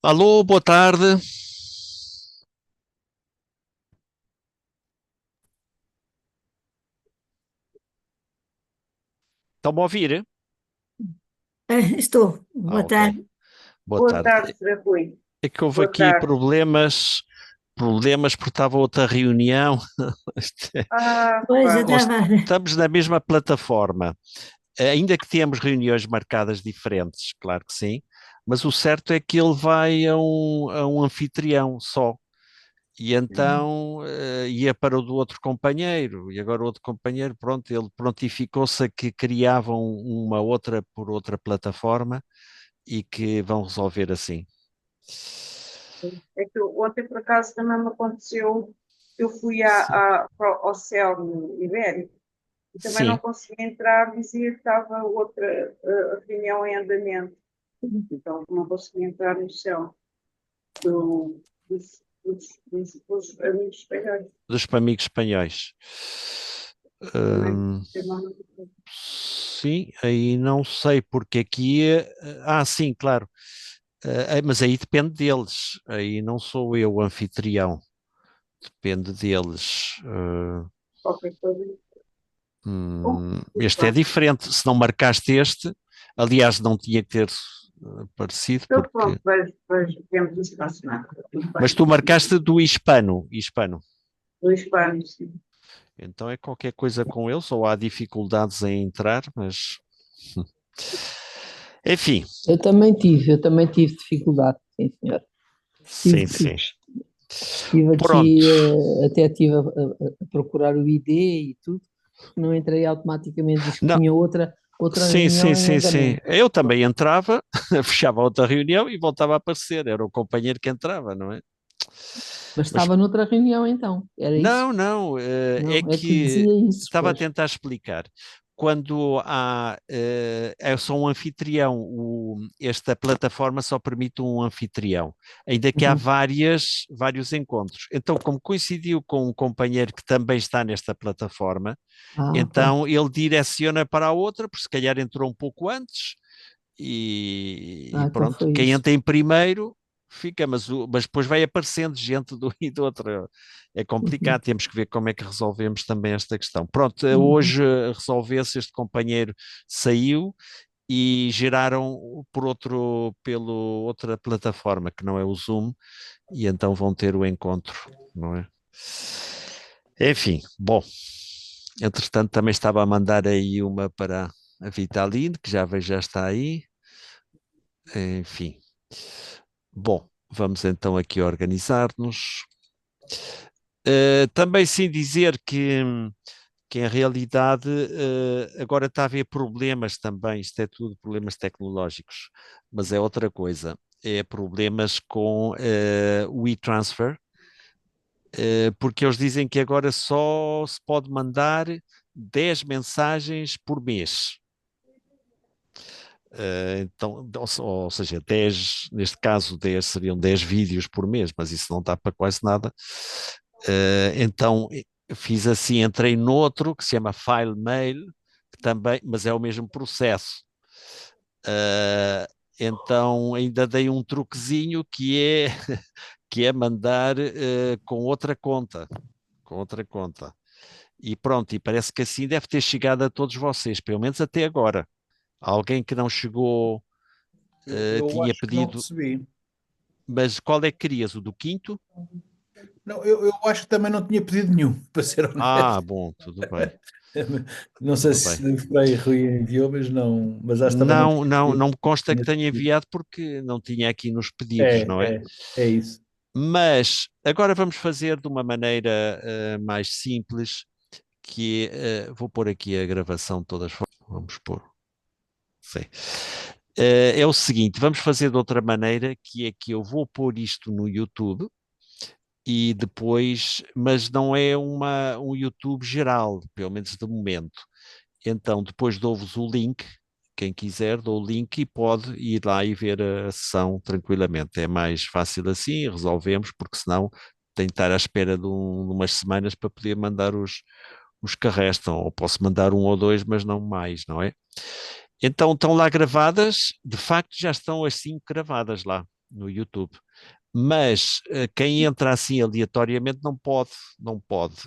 Alô, boa tarde. Estão-me a ouvir? Estou. Ah, Boa ok. tarde. Boa Boa tarde, tarde. Sra. Rui. É que houve Boa aqui tarde. problemas porque estava outra reunião. Isto é- Pois, eu Nós estava. estamos na mesma plataforma, ainda que temos reuniões marcadas diferentes, claro que sim, mas o certo é que ele vai a um anfitrião só. E então ia para o do outro companheiro, e agora o outro companheiro, pronto, ele prontificou-se a que criavam uma outra por outra plataforma e que vão resolver assim. É que ontem, por acaso, também me aconteceu. Eu fui Sim. ao céu no Ibérico e também não Sim. consegui entrar, dizia que estava outra reunião em andamento. Então, não consegui entrar no céu dos amigos espanhóis. Dos amigos espanhóis. Também Hum, tem uma música. sim, aí não sei porque aqui. Sim, claro. Mas aí depende deles. Aí não sou eu o anfitrião. Depende deles. Qualquer coisa. Bom, tudo Este é bem. diferente. Se não marcaste este, aliás, não tinha que ter aparecido, Então, porque. pronto, vemos isso para a semana. Tudo Mas bem. tu marcaste do hispano. Hispano. Dois panos, sim. Então é qualquer coisa com eles, ou há dificuldades em entrar, mas. Enfim, Eu também tive dificuldade, sim, senhor. sim, Tive, sim. estive Pronto. aqui, até estive a procurar o ID e tudo, porque não entrei automaticamente, diz que Não, tinha outra sim, sim, reunião em sim, sim. andamento. Eu também entrava, fechava outra reunião e voltava a aparecer. Era o companheiro que entrava, não é? Mas Mas estava noutra reunião então, era isso? não, não, é Não, é que que dizia isso, estava a pois. tentar explicar. Quando é só um anfitrião, esta plataforma só permite um anfitrião, ainda que há Uhum. vários encontros. Então, como coincidiu com um companheiro que também está nesta plataforma, Ah, então pronto. ele direciona para a outra, porque se calhar entrou um pouco antes, e Então pronto, foi quem isso. entra em primeiro fica, mas depois vai aparecendo gente do e do outro. É complicado, Uhum. temos que ver como é que resolvemos também esta questão. Pronto, Uhum. hoje resolveu-se, este companheiro saiu e geraram pelo outra plataforma que não é o Zoom, e então vão ter o encontro, não é? Enfim, bom, entretanto também estava a mandar aí uma para a Vitaline, que já vejo já está aí. Enfim, bom, vamos então aqui organizar-nos. Também sim dizer que em realidade agora está a haver problemas também, isto é tudo problemas tecnológicos, mas é outra coisa, é problemas com o e-transfer, porque eles dizem que agora só se pode mandar 10 mensagens por mês. Então, ou seja, 10 neste caso, 10 seriam 10 vídeos por mês, mas isso não dá para quase nada. Então, fiz assim, entrei noutro que se chama File Mail, que também, mas é o mesmo processo. Uh, então, ainda dei um truquezinho que é mandar com outra conta, com outra conta. E pronto, e parece que assim deve ter chegado a todos vocês, pelo menos até agora. Alguém que não chegou Eu tinha acho que não pedido, recebi. mas qual é que querias? O do quinto? Não, eu acho que também não tinha pedido nenhum, para ser Ah, honesto. bom, tudo bem, Não sei tudo bem. se o Frei Rui enviou, mas não, mas acho que também não Não, tinha não, pedido. não me consta que Tinha tenha pedido. enviado porque não tinha aqui nos pedidos, não é? É isso. Mas agora vamos fazer de uma maneira mais simples, vou pôr aqui a gravação de todas as formas, vamos pôr, sim. É o seguinte, vamos fazer de outra maneira, que é que eu vou pôr isto no YouTube e depois, mas não é um YouTube geral, pelo menos de momento. Então, depois dou-vos o link, quem quiser, dou o link e pode ir lá e ver a sessão tranquilamente. É mais fácil assim, resolvemos, porque senão tem de estar à espera de umas semanas para poder mandar os que restam, ou posso mandar um ou dois, mas não mais, não é? Então estão lá gravadas, de facto já estão as 5 gravadas lá. no YouTube. Mas quem entra assim aleatoriamente não pode.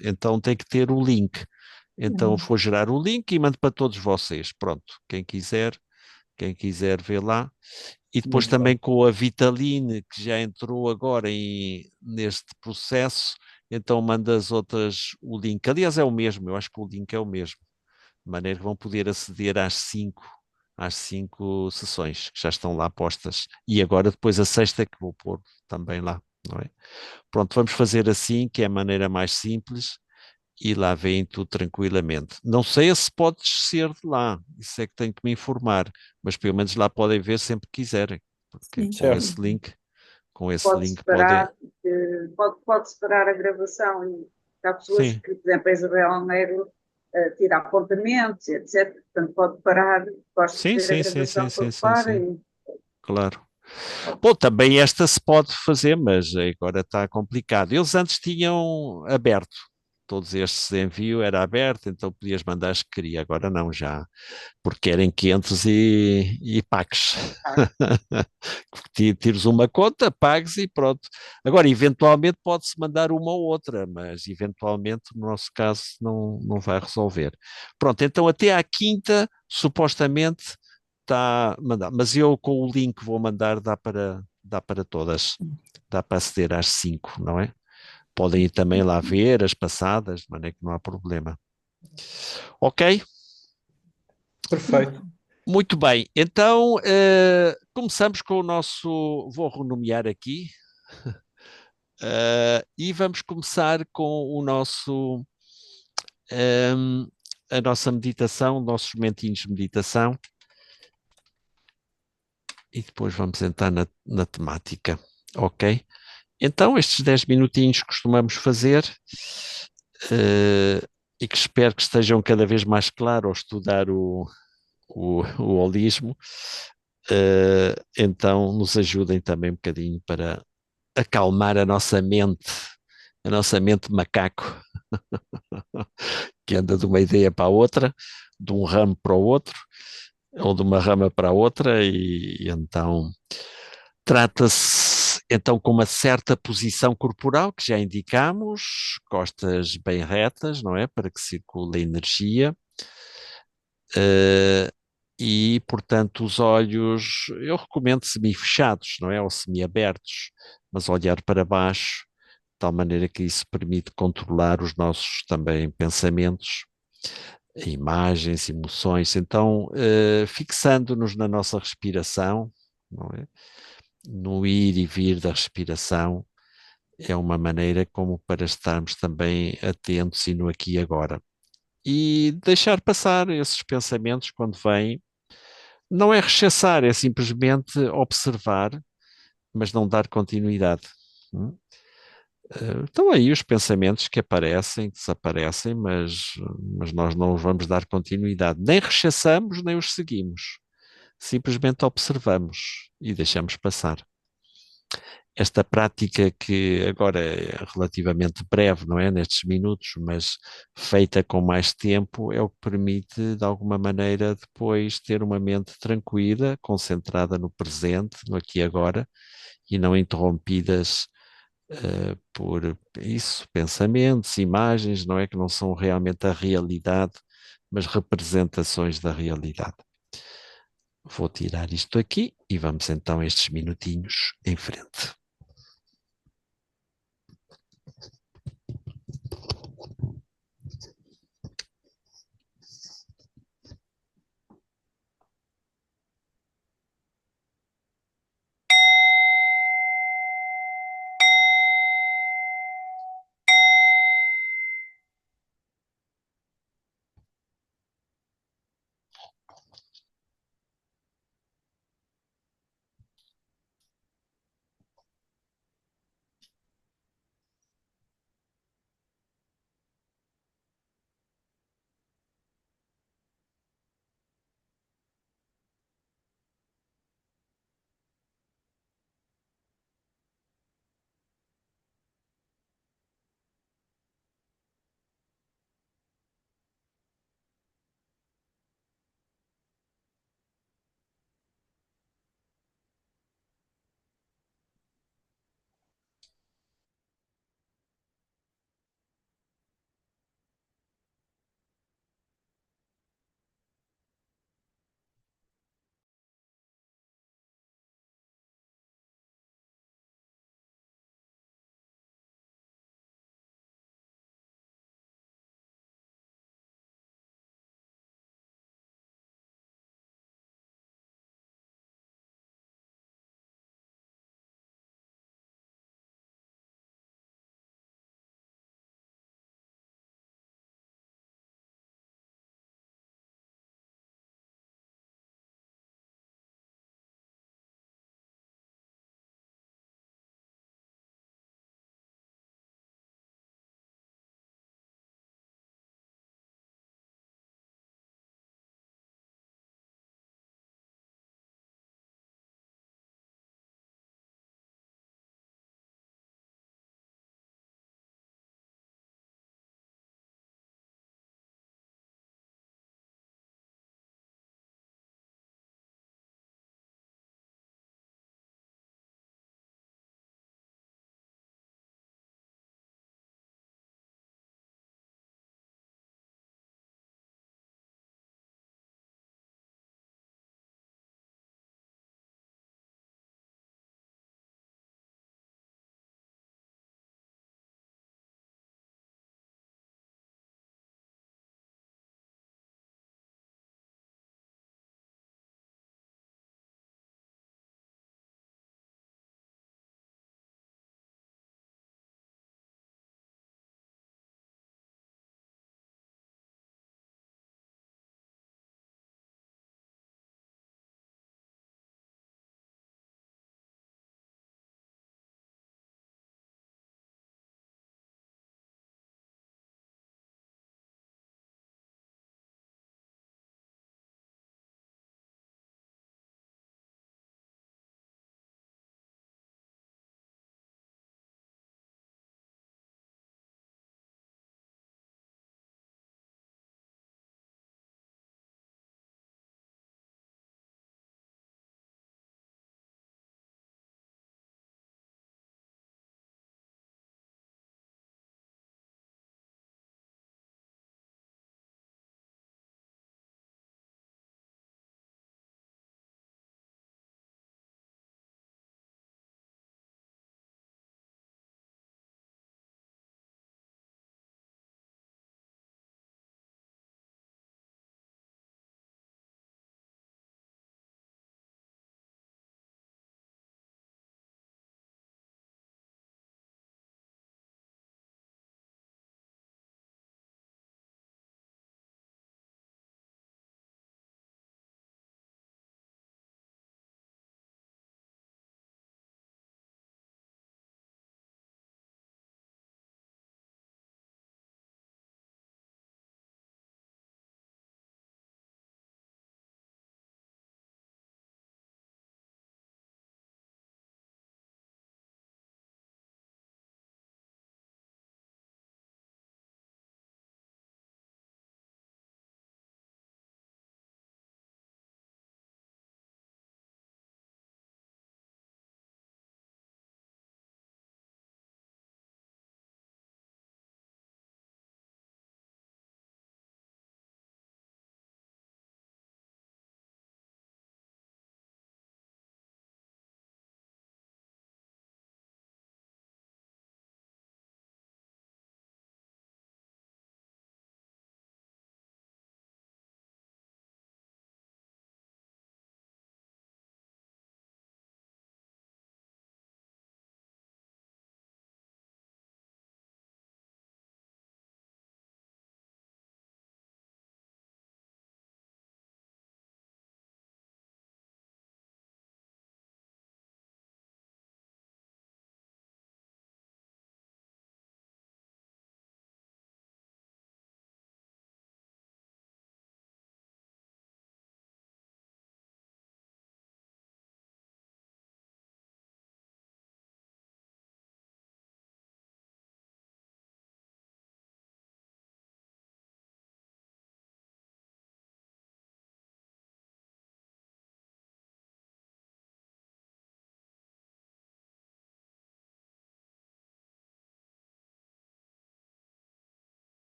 Então tem que ter o link. Então vou gerar o link e mando para todos vocês. Pronto, quem quiser ver lá. E depois Muito também bem. com a Vitaline, que já entrou agora neste processo, então manda as outras o link. Aliás, é o mesmo, eu acho que o link é o mesmo. De maneira que vão poder aceder às cinco sessões que já estão lá postas. E agora depois a sexta que vou pôr também lá, não é? Pronto, vamos fazer assim, que é a maneira mais simples, e lá vem tudo tranquilamente. Não sei se pode descer de lá, isso é que tenho que me informar, mas pelo menos lá podem ver sempre que quiserem, porque Sim. com Certo. esse link, com esse Pode link podem. separar, pode separar a gravação. E há pessoas Sim, que, por exemplo, a Isabel Almeida tira apontamentos, etc. Portanto, pode parar, gosta de sim, ver a sim, sim, sim, gravação sim, quando sim, para. sim, E claro. Bom, também esta se pode fazer, mas agora está complicado. Eles antes tinham aberto, todos estes envio era aberto, então podias mandar as que queria, agora não, já, porque querem quentes e pagues. Tires uma conta, pagues e pronto. Agora, eventualmente pode-se mandar uma ou outra, mas eventualmente, no nosso caso, não vai resolver. Pronto, então até à quinta, supostamente, está mandado. Mas eu com o link vou mandar, dá para todas. Dá para aceder às 5, não é? Podem ir também lá ver as passadas, de maneira que não há problema. Ok? Perfeito. Muito bem. Então, começamos com o nosso. Vou renomear aqui. E vamos começar com ehm, a nossa meditação, nossos momentinhos de meditação, e depois vamos entrar na temática, ok? Então, estes 10 minutinhos que costumamos fazer, e que espero que estejam cada vez mais claros ao estudar o holismo, então nos ajudem também um bocadinho para acalmar a nossa mente macaco, que anda de uma ideia para a outra, de um ramo para o outro, ou de uma rama para a outra, e então trata-se então com uma certa posição corporal que já indicamos, costas bem retas, não é? Para que circule a energia. eh, e, portanto, os olhos, eu recomendo semi-fechados, não é? Ou semi-abertos, mas olhar para baixo, de tal maneira que isso permite controlar os nossos também pensamentos, imagens, emoções. Então, fixando-nos na nossa respiração, não é? No ir e vir da respiração, é uma maneira como para estarmos também atentos e no aqui e agora. E deixar passar esses pensamentos quando vêm. Não é rechaçar, é simplesmente observar, mas não dar continuidade. Hum? Estão aí os pensamentos que aparecem, que desaparecem, mas nós não os vamos dar continuidade. Nem rechaçamos, nem os seguimos. Simplesmente observamos e deixamos passar. Esta prática que agora é relativamente breve, não é? Nestes minutos, mas feita com mais tempo, é o que permite, de alguma maneira, depois ter uma mente tranquila, concentrada no presente, no aqui e agora, e não interrompidas por isso, pensamentos, imagens, não é? Que não são realmente a realidade, mas representações da realidade. Vou tirar isto aqui e vamos então a estes minutinhos em frente.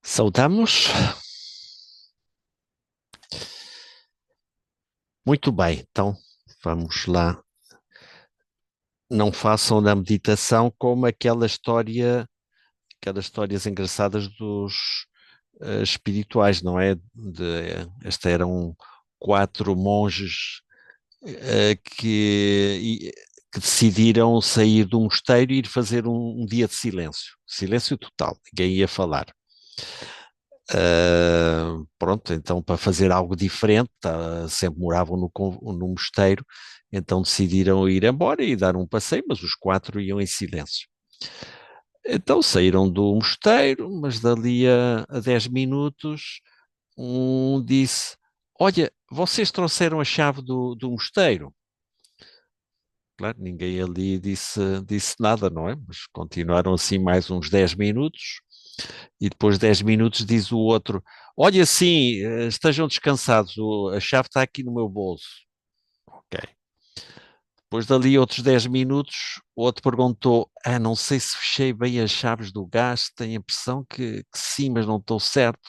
Saudamos. Muito bem, então vamos lá. Não façam da meditação como aquelas histórias engraçadas dos espirituais, não é? Esta eram 4 monges que decidiram sair do mosteiro e ir fazer um dia de silêncio, silêncio total, ninguém ia falar. Pronto, então para fazer algo diferente, sempre moravam no mosteiro, então decidiram ir embora e dar um passeio, mas os 4 iam em silêncio. Então saíram do mosteiro, mas dali a 10 minutos, um disse: Olha, vocês trouxeram a chave do mosteiro? Claro, ninguém ali disse nada, não é? Mas continuaram assim mais uns 10 minutos, e depois de 10 minutos diz o outro: Olha, sim, estejam descansados, a chave está aqui no meu bolso. Ok. Depois dali outros 10 minutos, o outro perguntou: não sei se fechei bem as chaves do gás, tenho a impressão que sim, mas não estou certo.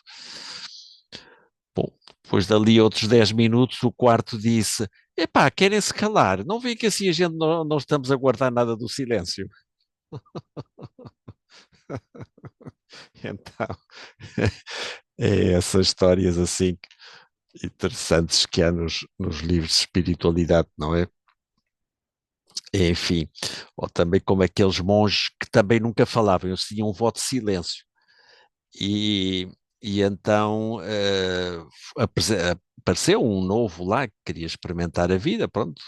Bom, depois dali outros 10 minutos, o quarto disse: Epá, querem-se calar, não vê que assim a gente não estamos a guardar nada do silêncio. Então, é essas histórias assim interessantes que há nos livros de espiritualidade, não é? Enfim, ou também como aqueles monges que também nunca falavam, eles tinham um voto de silêncio. E, e então apareceu um novo lá que queria experimentar a vida, pronto,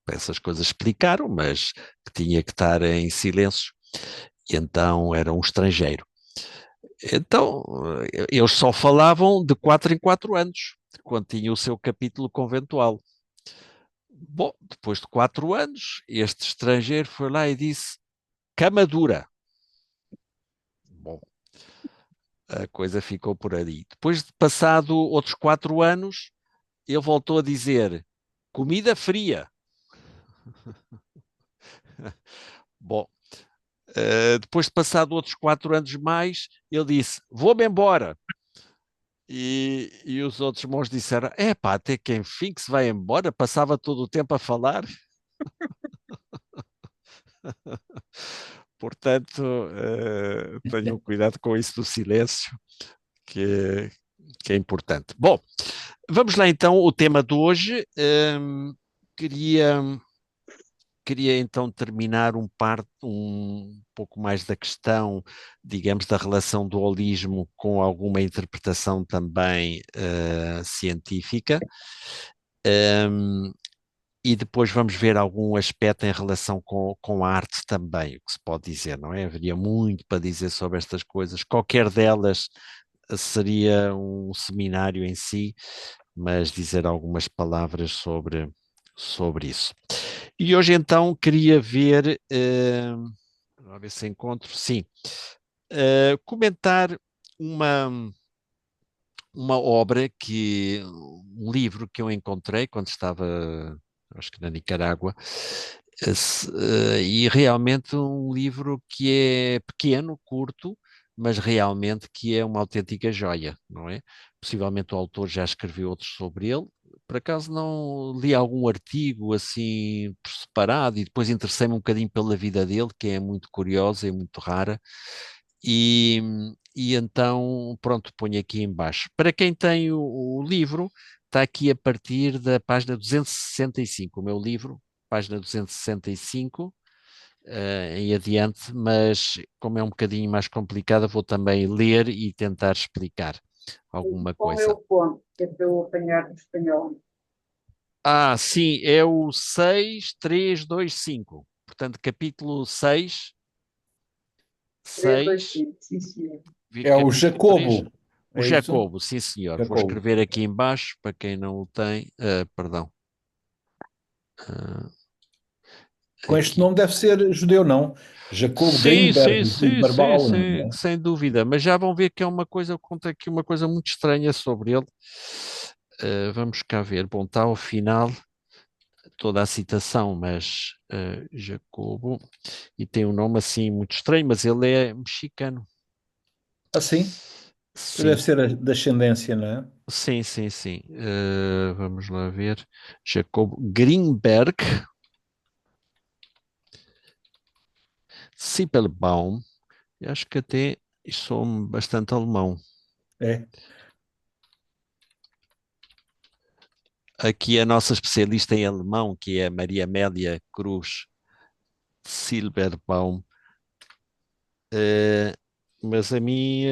essas coisas explicaram, mas que tinha que estar em silêncio, e então era um estrangeiro. Então, eles só falavam de 4 em 4 anos, quando tinha o seu capítulo conventual. Bom, depois de 4 anos, este estrangeiro foi lá e disse: cama dura. Bom, a coisa ficou por ali. Depois de passado outros 4 anos, ele voltou a dizer: comida fria. Bom, depois de passado outros 4 anos mais, ele disse: vou-me embora. E os outros monges disseram: pá, até que enfim que se vai embora, passava todo o tempo a falar. Portanto, tenham cuidado com isso do silêncio, que, que é importante. Bom, vamos lá então, o tema de hoje. Queria, queria então terminar um pouco mais da questão, digamos, da relação do holismo com alguma interpretação também científica. E depois vamos ver algum aspecto em relação com a arte também, o que se pode dizer, não é? Haveria muito para dizer sobre estas coisas. Qualquer delas seria um seminário em si, mas dizer algumas palavras sobre isso. E hoje então queria ver, vamos ver se encontro, sim, comentar uma, uma obra um livro que eu encontrei quando estava, acho que na Nicarágua, e realmente um livro que é pequeno, curto, mas realmente que é uma autêntica joia, não é? Possivelmente o autor já escreveu outros sobre ele. Por acaso não li algum artigo assim por separado e depois interessei-me um bocadinho pela vida dele, que é muito curiosa e muito rara. E, e então, pronto, ponho aqui embaixo. Para quem tem o livro, está aqui a partir da página 265, o meu livro, página 265, em adiante, mas como é um bocadinho mais complicada, vou também ler e tentar explicar alguma Qual é coisa. o ponto? Que é para eu apanhar no espanhol. Sim, é o 6325. Portanto, capítulo 6, 3, 2, 6, 5. Sim, senhor. É o capítulo 3. Jacobo. O É isso? Jacobo, sim senhor. Vou Jacobo. escrever aqui embaixo para quem não o tem. Perdão. Ah, Com este aqui. nome deve ser judeu, não? Jacobo Sim, sim, Greenberg de sim, sim, Barbal, não sim, é? sem dúvida. Mas já vão ver que é uma coisa, eu conto aqui uma coisa muito estranha sobre ele. Vamos cá ver. Bom, está ao final toda a citação, mas Jacobo, e tem um nome assim muito estranho, mas ele é mexicano. Assim? Sim, Deve ser da ascendência, não é? sim, sim, sim. Vamos lá ver. Jacob Greenberg, Sippelbaum. Eu acho que até sou bastante alemão. É. Aqui a nossa especialista em alemão, que é a Maria Amélia Cruz Silberbaum. Eh, mas a mim,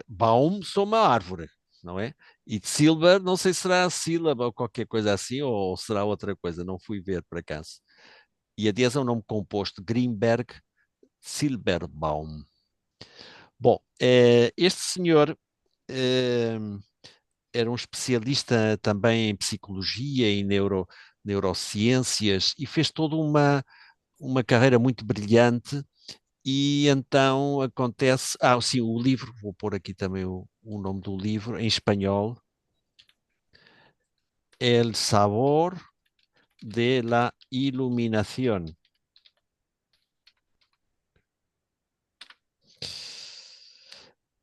Baum sou uma árvore, não é? E de Silber, não sei se será sílaba ou qualquer coisa assim, ou será outra coisa, não fui ver por acaso. E a é um nome composto, Greenberg Silberbaum. Bom, este senhor eh, era um especialista também em psicologia e neurociências e fez toda uma carreira muito brilhante. E então acontece. Ah, sim, o livro, vou pôr aqui também o nome do livro em espanhol: El sabor de la iluminación.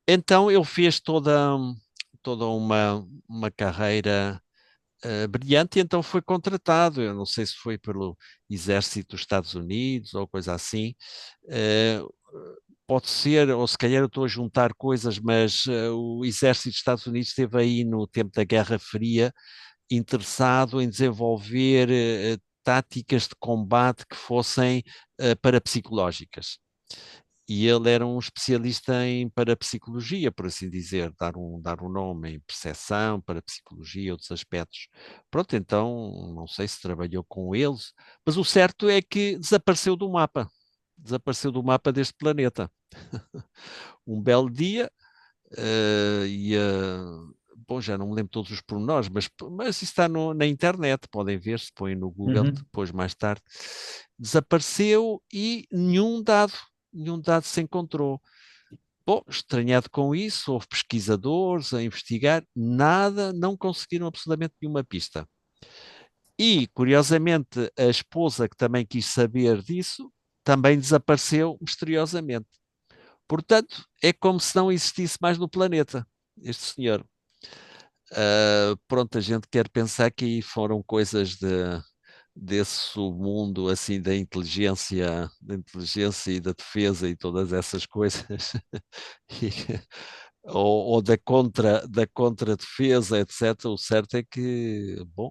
Então ele fez toda uma carreira brilhante e então foi contratado. Eu não sei se foi pelo Exército dos Estados Unidos ou coisa assim. Eh, Pode ser, ou se calhar eu estou a juntar coisas, mas o Exército dos Estados Unidos esteve aí no tempo da Guerra Fria interessado em desenvolver táticas de combate que fossem parapsicológicas. E ele era um especialista em parapsicologia, por assim dizer, dar um nome em percepção, parapsicologia, outros aspectos. Pronto, então, não sei se trabalhou com eles, mas o certo é que desapareceu do mapa deste planeta. Um belo dia, e, bom, já não me lembro todos os pormenores, mas isso está na internet, podem ver, se põem no Google Uhum. depois, mais tarde. Desapareceu e nenhum dado se encontrou. Bom, estranhado com isso, houve pesquisadores a investigar, nada, não conseguiram absolutamente nenhuma pista. E, curiosamente, a esposa que também quis saber disso, também desapareceu misteriosamente. Portanto, é como se não existisse mais no planeta, este senhor. Pronto, a gente quer pensar que aí foram coisas desse submundo assim da inteligência e da defesa e todas essas coisas, E- ou da contra-defesa, etc. O certo é que, bom,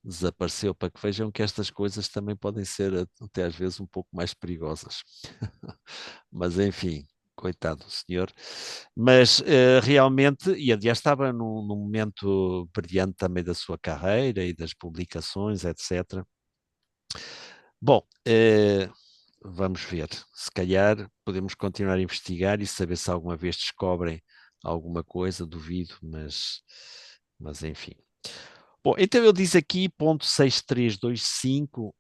desapareceu para que vejam que estas coisas também podem ser até às vezes um pouco mais perigosas. Mas enfim, coitado do senhor. Mas realmente, e aliás estava num momento brilhante também da sua carreira e das publicações, etc. Bom, vamos ver. Se calhar podemos continuar a investigar e saber se alguma vez descobrem alguma coisa, duvido, mas enfim. Bom, então ele diz aqui, ponto 6325,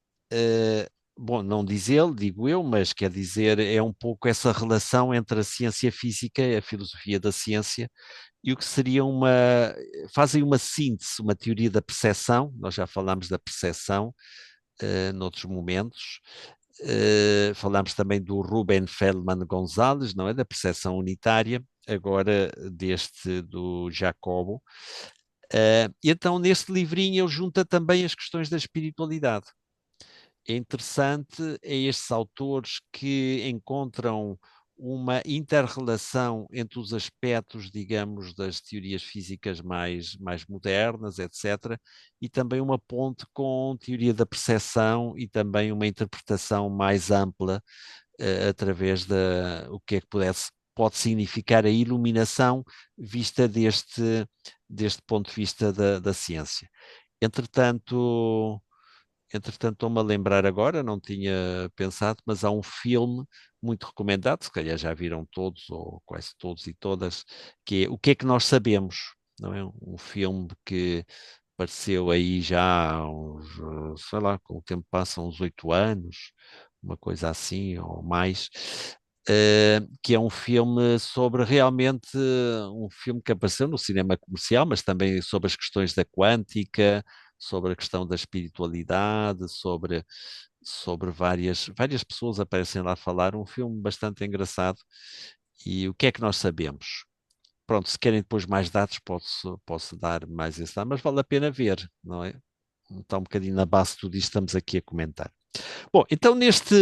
bom, não diz ele, digo eu, mas quer dizer, é um pouco essa relação entre a ciência física e a filosofia da ciência e o que seria fazem uma síntese, uma teoria da percepção, nós já falámos da percepção, noutros momentos, falámos também do Ruben Feldman Gonzalez, não é? Da percepção unitária, agora deste do Jacobo. E então, neste livrinho, ele junta também as questões da espiritualidade. É interessante estes autores que encontram uma inter-relação entre os aspectos, digamos, das teorias físicas mais modernas, etc., e também uma ponte com teoria da percepção e também uma interpretação mais ampla através da o que é que pode significar a iluminação vista deste ponto de vista da ciência. Entretanto, estou-me a lembrar agora, não tinha pensado, mas há um filme muito recomendado, se calhar já viram todos, ou quase todos e todas, que é O que é que nós sabemos, não é? Um filme que apareceu aí já há uns, sei lá, com o tempo passa, uns 8 anos, uma coisa assim, ou mais, que é um filme sobre realmente um filme que apareceu no cinema comercial, mas também sobre as questões da quântica, sobre a questão da espiritualidade, sobre várias pessoas aparecem lá a falar, um filme bastante engraçado. E o que é que nós sabemos? pronto, se querem depois mais dados, posso dar mais esse dado, mas vale a pena ver, não é? Está um bocadinho na base de tudo isto que estamos aqui a comentar. Bom, então neste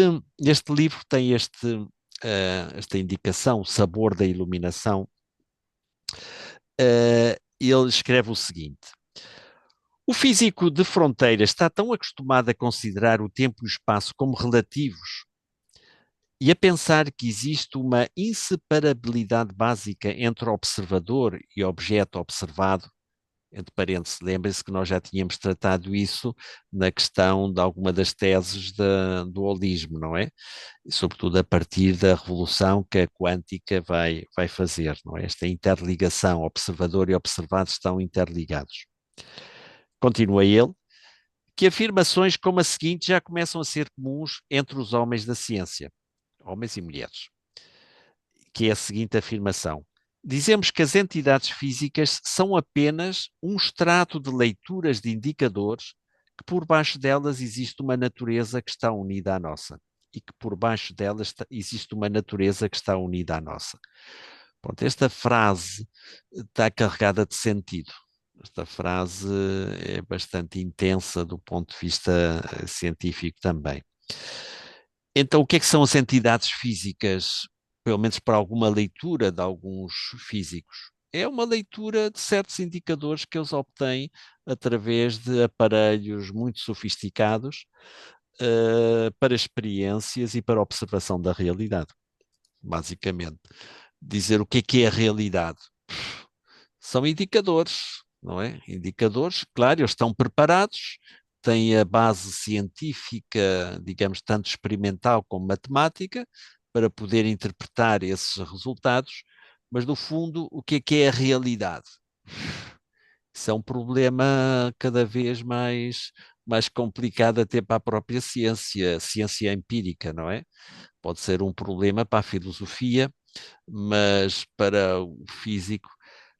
livro tem esta indicação, o sabor da iluminação. Ele escreve o seguinte: o físico de fronteira está tão acostumado a considerar o tempo e o espaço como relativos e a pensar que existe uma inseparabilidade básica entre o observador e o objeto observado. Entre parênteses, lembrem-se que nós já tínhamos tratado isso na questão de alguma das teses do holismo, não é? E sobretudo a partir da revolução que a quântica vai fazer, não é? Esta interligação, observador e observado estão interligados. Continua ele, que afirmações como a seguinte já começam a ser comuns entre os homens da ciência, homens e mulheres, que é a seguinte afirmação: dizemos que as entidades físicas são apenas um extrato de leituras de indicadores, que por baixo delas existe uma natureza que está unida à nossa. E que por baixo delas existe uma natureza que está unida à nossa. Pronto, esta frase está carregada de sentido. Esta frase é bastante intensa do ponto de vista científico também. Então, o que é que são as entidades físicas, pelo menos para alguma leitura de alguns físicos? É uma leitura de certos indicadores que eles obtêm através de aparelhos muito sofisticados para experiências e para observação da realidade, basicamente. Dizer o que é a realidade. São indicadores, não é? Indicadores, claro, eles estão preparados, têm a base científica, digamos, tanto experimental como matemática, para poder interpretar esses resultados, mas no fundo, o que é a realidade? Isso é um problema cada vez mais complicado até para a própria ciência empírica, não é? Pode ser um problema para a filosofia, mas para o físico,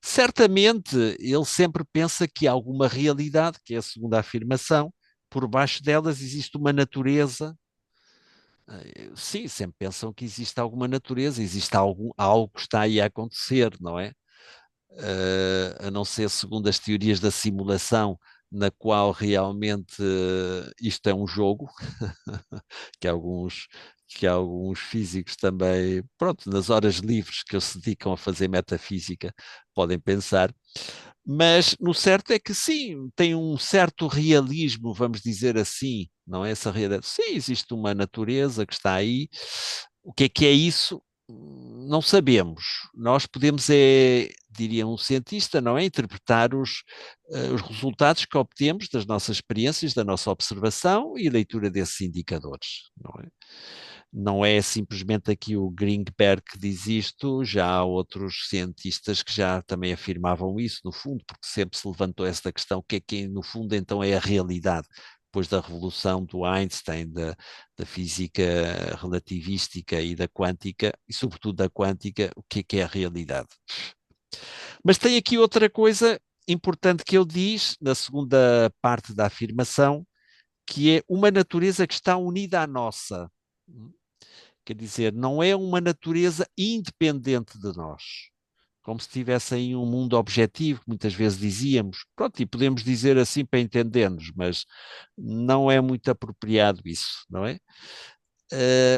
certamente ele sempre pensa que há alguma realidade, que é a segunda afirmação, por baixo delas existe uma natureza. Sim, sempre pensam que existe alguma natureza, existe algo que está aí a acontecer, não é? A não ser segundo as teorias da simulação, na qual realmente isto é um jogo, que alguns físicos também, pronto, nas horas livres que se dedicam a fazer metafísica, podem pensar. Mas no certo é que sim, tem um certo realismo, vamos dizer assim, não é essa realidade. Sim, existe uma natureza que está aí. O que é isso? Não sabemos. Nós podemos, diria um cientista, não é? Interpretar os resultados que obtemos das nossas experiências, da nossa observação e leitura desses indicadores, não é? Não é simplesmente aqui o Greenberg que diz isto, já há outros cientistas que já também afirmavam isso, no fundo, porque sempre se levantou esta questão, o que é, no fundo, então é a realidade? Depois da revolução do Einstein, da física relativística e da quântica, e sobretudo da quântica, o que é a realidade? Mas tem aqui outra coisa importante que ele diz, na segunda parte da afirmação, que é uma natureza que está unida à nossa. Quer dizer, não é uma natureza independente de nós. Como se tivesse aí um mundo objetivo, que muitas vezes dizíamos. Pronto, e podemos dizer assim para entendermos, mas não é muito apropriado isso, não é?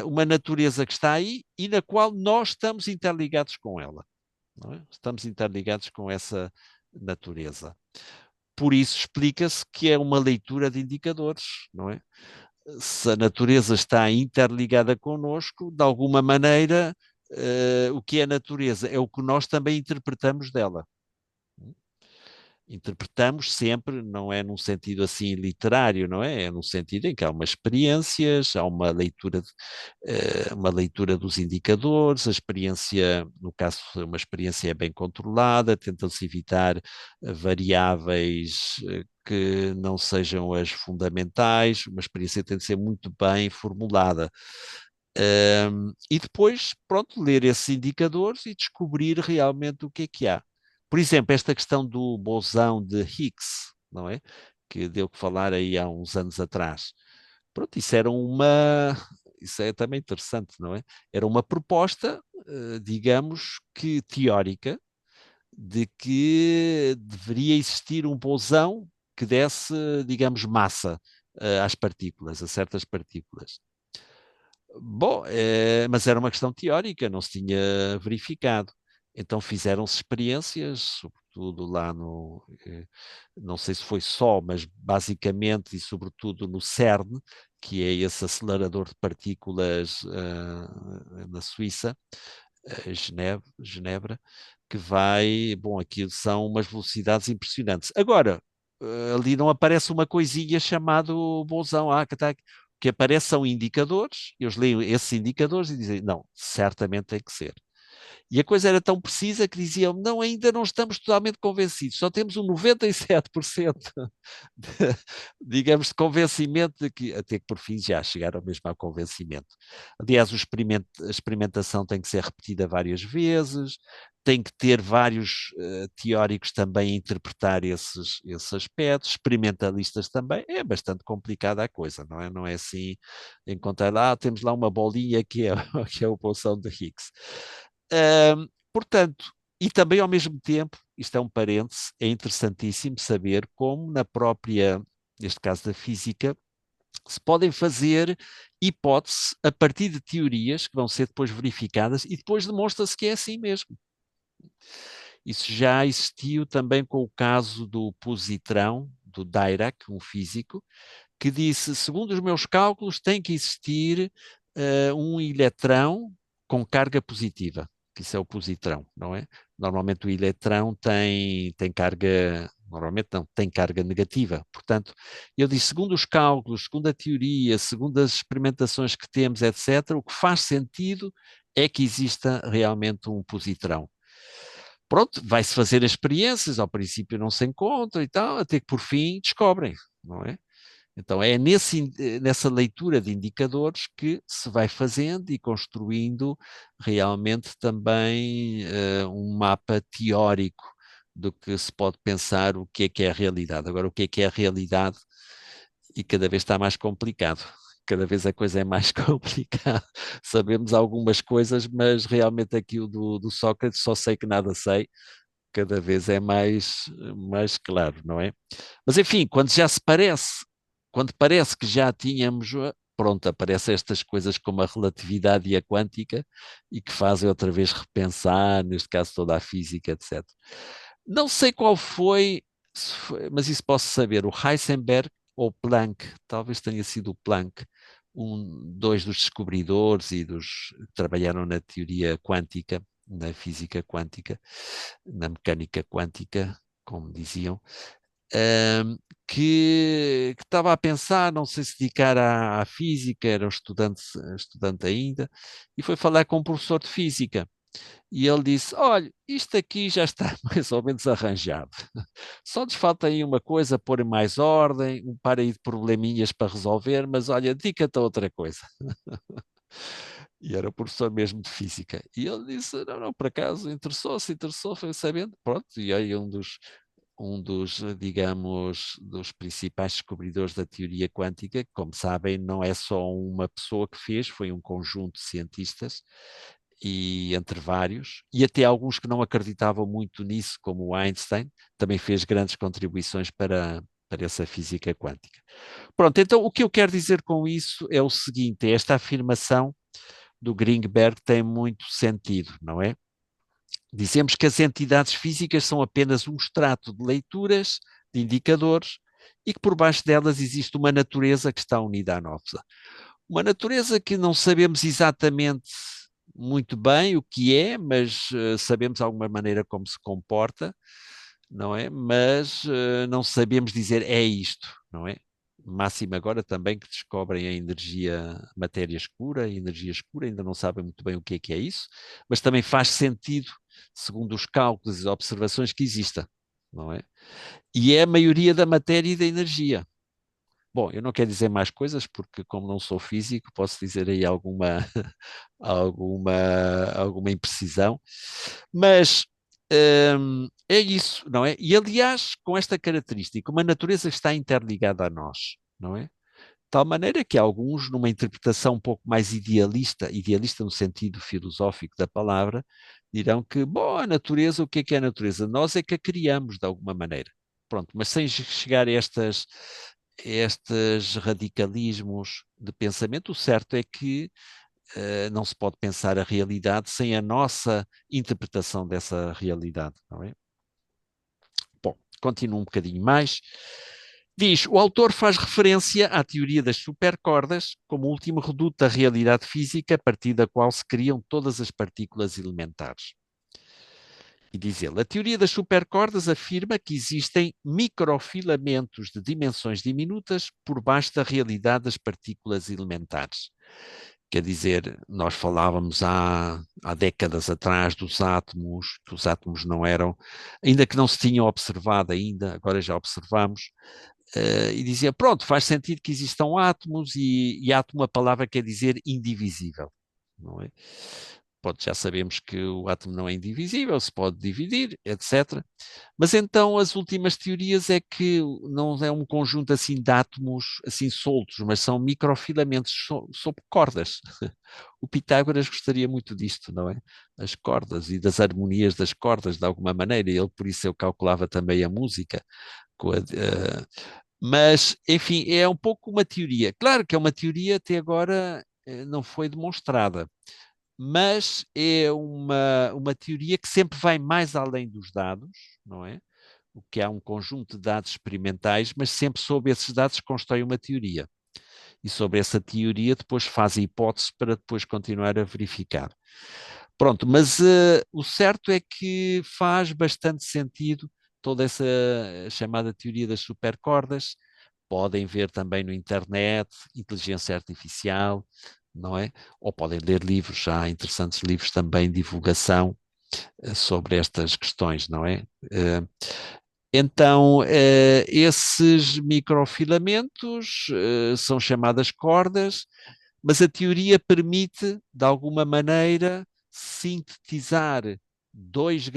Uma natureza que está aí e na qual nós estamos interligados com ela. Não é? Estamos interligados com essa natureza. Por isso explica-se que é uma leitura de indicadores, não é? Se a natureza está interligada connosco, de alguma maneira, o que é a natureza é o que nós também interpretamos dela. Interpretamos sempre, não é num sentido assim literário, não é? É num sentido em que há umas experiências, há uma leitura dos indicadores, a experiência, no caso, uma experiência é bem controlada, tentam-se evitar variáveis que não sejam as fundamentais, uma experiência tem de ser muito bem formulada. E depois, pronto, ler esses indicadores e descobrir realmente o que há. Por exemplo, esta questão do bosão de Higgs, não é? Que deu que falar aí há uns anos atrás. Pronto, isso é também interessante, não é? Era uma proposta, digamos que teórica, de que deveria existir um bosão que desse, digamos, massa às partículas, a certas partículas. Bom, mas era uma questão teórica, não se tinha verificado. Então fizeram-se experiências, sobretudo lá não sei se foi só, mas basicamente e sobretudo no CERN, que é esse acelerador de partículas na Suíça, Genebra, que bom, aquilo são umas velocidades impressionantes. Agora, ali não aparece uma coisinha chamada bosão, que aparece são indicadores, eu leio esses indicadores e dizem, não, certamente tem que ser. E a coisa era tão precisa que diziam, não, ainda não estamos totalmente convencidos, só temos um 97% de, digamos, de convencimento de que, até que por fim já chegaram mesmo ao convencimento. Aliás, a experimentação tem que ser repetida várias vezes, tem que ter vários teóricos também a interpretar esses aspectos, experimentalistas também, é bastante complicada a coisa, não é? Não é assim, encontrar lá, temos lá uma bolinha que é, que é o pulsão de Higgs. Portanto, e também ao mesmo tempo, isto é um parêntese, é interessantíssimo saber como na própria, neste caso da física, se podem fazer hipóteses a partir de teorias que vão ser depois verificadas e depois demonstra-se que é assim mesmo. Isso já existiu também com o caso do positrão, do Dirac, um físico, que disse, segundo os meus cálculos, tem que existir um eletrão com carga positiva, que isso é o positrão, não é? Normalmente o eletrão tem carga, normalmente não, tem carga negativa. Portanto, eu disse, segundo os cálculos, segundo a teoria, segundo as experimentações que temos, etc., o que faz sentido é que exista realmente um positrão. Pronto, vai-se fazer experiências, ao princípio não se encontra e tal, até que por fim descobrem, não é? Então é nessa leitura de indicadores que se vai fazendo e construindo realmente também um mapa teórico do que se pode pensar o que é a realidade. Agora, o que é a realidade e cada vez está mais complicado. Cada vez a coisa é mais complicada. Sabemos algumas coisas, mas realmente aquilo do Sócrates, só sei que nada sei, cada vez é mais claro, não é? Mas enfim, quando parece que já tínhamos, pronto, aparecem estas coisas como a relatividade e a quântica e que fazem outra vez repensar, neste caso toda a física, etc. Não sei qual mas isso posso saber, o Heisenberg ou Planck, talvez tenha sido o Planck, dois dos descobridores e dos que trabalharam na teoria quântica, na física quântica, na mecânica quântica, como diziam, que estava a pensar, não sei se dedicar à física, era um estudante ainda, e foi falar com um professor de física. E ele disse: olha, isto aqui já está mais ou menos arranjado. Só nos falta aí uma coisa, pôr em mais ordem, um par aí de probleminhas para resolver, mas olha, dedica-te a outra coisa. E era o professor mesmo de física. E ele disse: não, por acaso, interessou, foi sabendo. Pronto, e aí digamos, dos principais descobridores da teoria quântica, que, como sabem, não é só uma pessoa que fez, foi um conjunto de cientistas, e entre vários, e até alguns que não acreditavam muito nisso, como o Einstein, também fez grandes contribuições para essa física quântica. Pronto, então o que eu quero dizer com isso é o seguinte, esta afirmação do Greenberg tem muito sentido, não é? Dizemos que as entidades físicas são apenas um extrato de leituras, de indicadores, e que por baixo delas existe uma natureza que está unida à nossa. Uma natureza que não sabemos exatamente muito bem o que é, mas sabemos de alguma maneira como se comporta, não é? Mas não sabemos dizer é isto, não é? Máximo agora também que descobrem a matéria escura, a energia escura, ainda não sabem muito bem o que é isso, mas também faz sentido, segundo os cálculos e observações, que exista, não é? E é a maioria da matéria e da energia. Bom, eu não quero dizer mais coisas, porque como não sou físico, posso dizer aí alguma imprecisão, mas é isso, não é? E aliás, com esta característica, uma natureza está interligada a nós, não é? tal maneira que alguns, numa interpretação um pouco mais idealista, idealista no sentido filosófico da palavra, dirão que, bom, a natureza, o que é a natureza? Nós é que a criamos de alguma maneira. Pronto, mas sem chegar a estes radicalismos de pensamento, o certo é que não se pode pensar a realidade sem a nossa interpretação dessa realidade, não é? Bom, continuo um bocadinho mais. Diz, o autor faz referência à teoria das supercordas como último reduto da realidade física a partir da qual se criam todas as partículas elementares. E diz ele, a teoria das supercordas afirma que existem microfilamentos de dimensões diminutas por baixo da realidade das partículas elementares. Quer dizer, nós falávamos há décadas atrás dos átomos, que os átomos não eram, ainda que não se tinham observado ainda, agora já observamos, e dizia, pronto, faz sentido que existam átomos e átomo, a palavra quer dizer indivisível, não é? Pronto, já sabemos que o átomo não é indivisível, se pode dividir, etc. Mas então as últimas teorias é que não é um conjunto assim de átomos assim soltos, mas são microfilamentos sob cordas. O Pitágoras gostaria muito disto, não é? As cordas e das harmonias das cordas, de alguma maneira. Ele, por isso, eu calculava também a música. Mas, enfim, é um pouco uma teoria. Claro que é uma teoria, até agora não foi demonstrada, mas é uma teoria que sempre vai mais além dos dados, não é? O que é um conjunto de dados experimentais, mas sempre sobre esses dados constrói uma teoria. E sobre essa teoria depois faz a hipótese para depois continuar a verificar. Pronto, mas o certo é que faz bastante sentido toda essa chamada teoria das supercordas. Podem ver também no internet, inteligência artificial, não é? Ou podem ler livros, já há interessantes livros também de divulgação sobre estas questões, não é? Então, esses microfilamentos são chamadas cordas, mas a teoria permite, de alguma maneira, sintetizar duas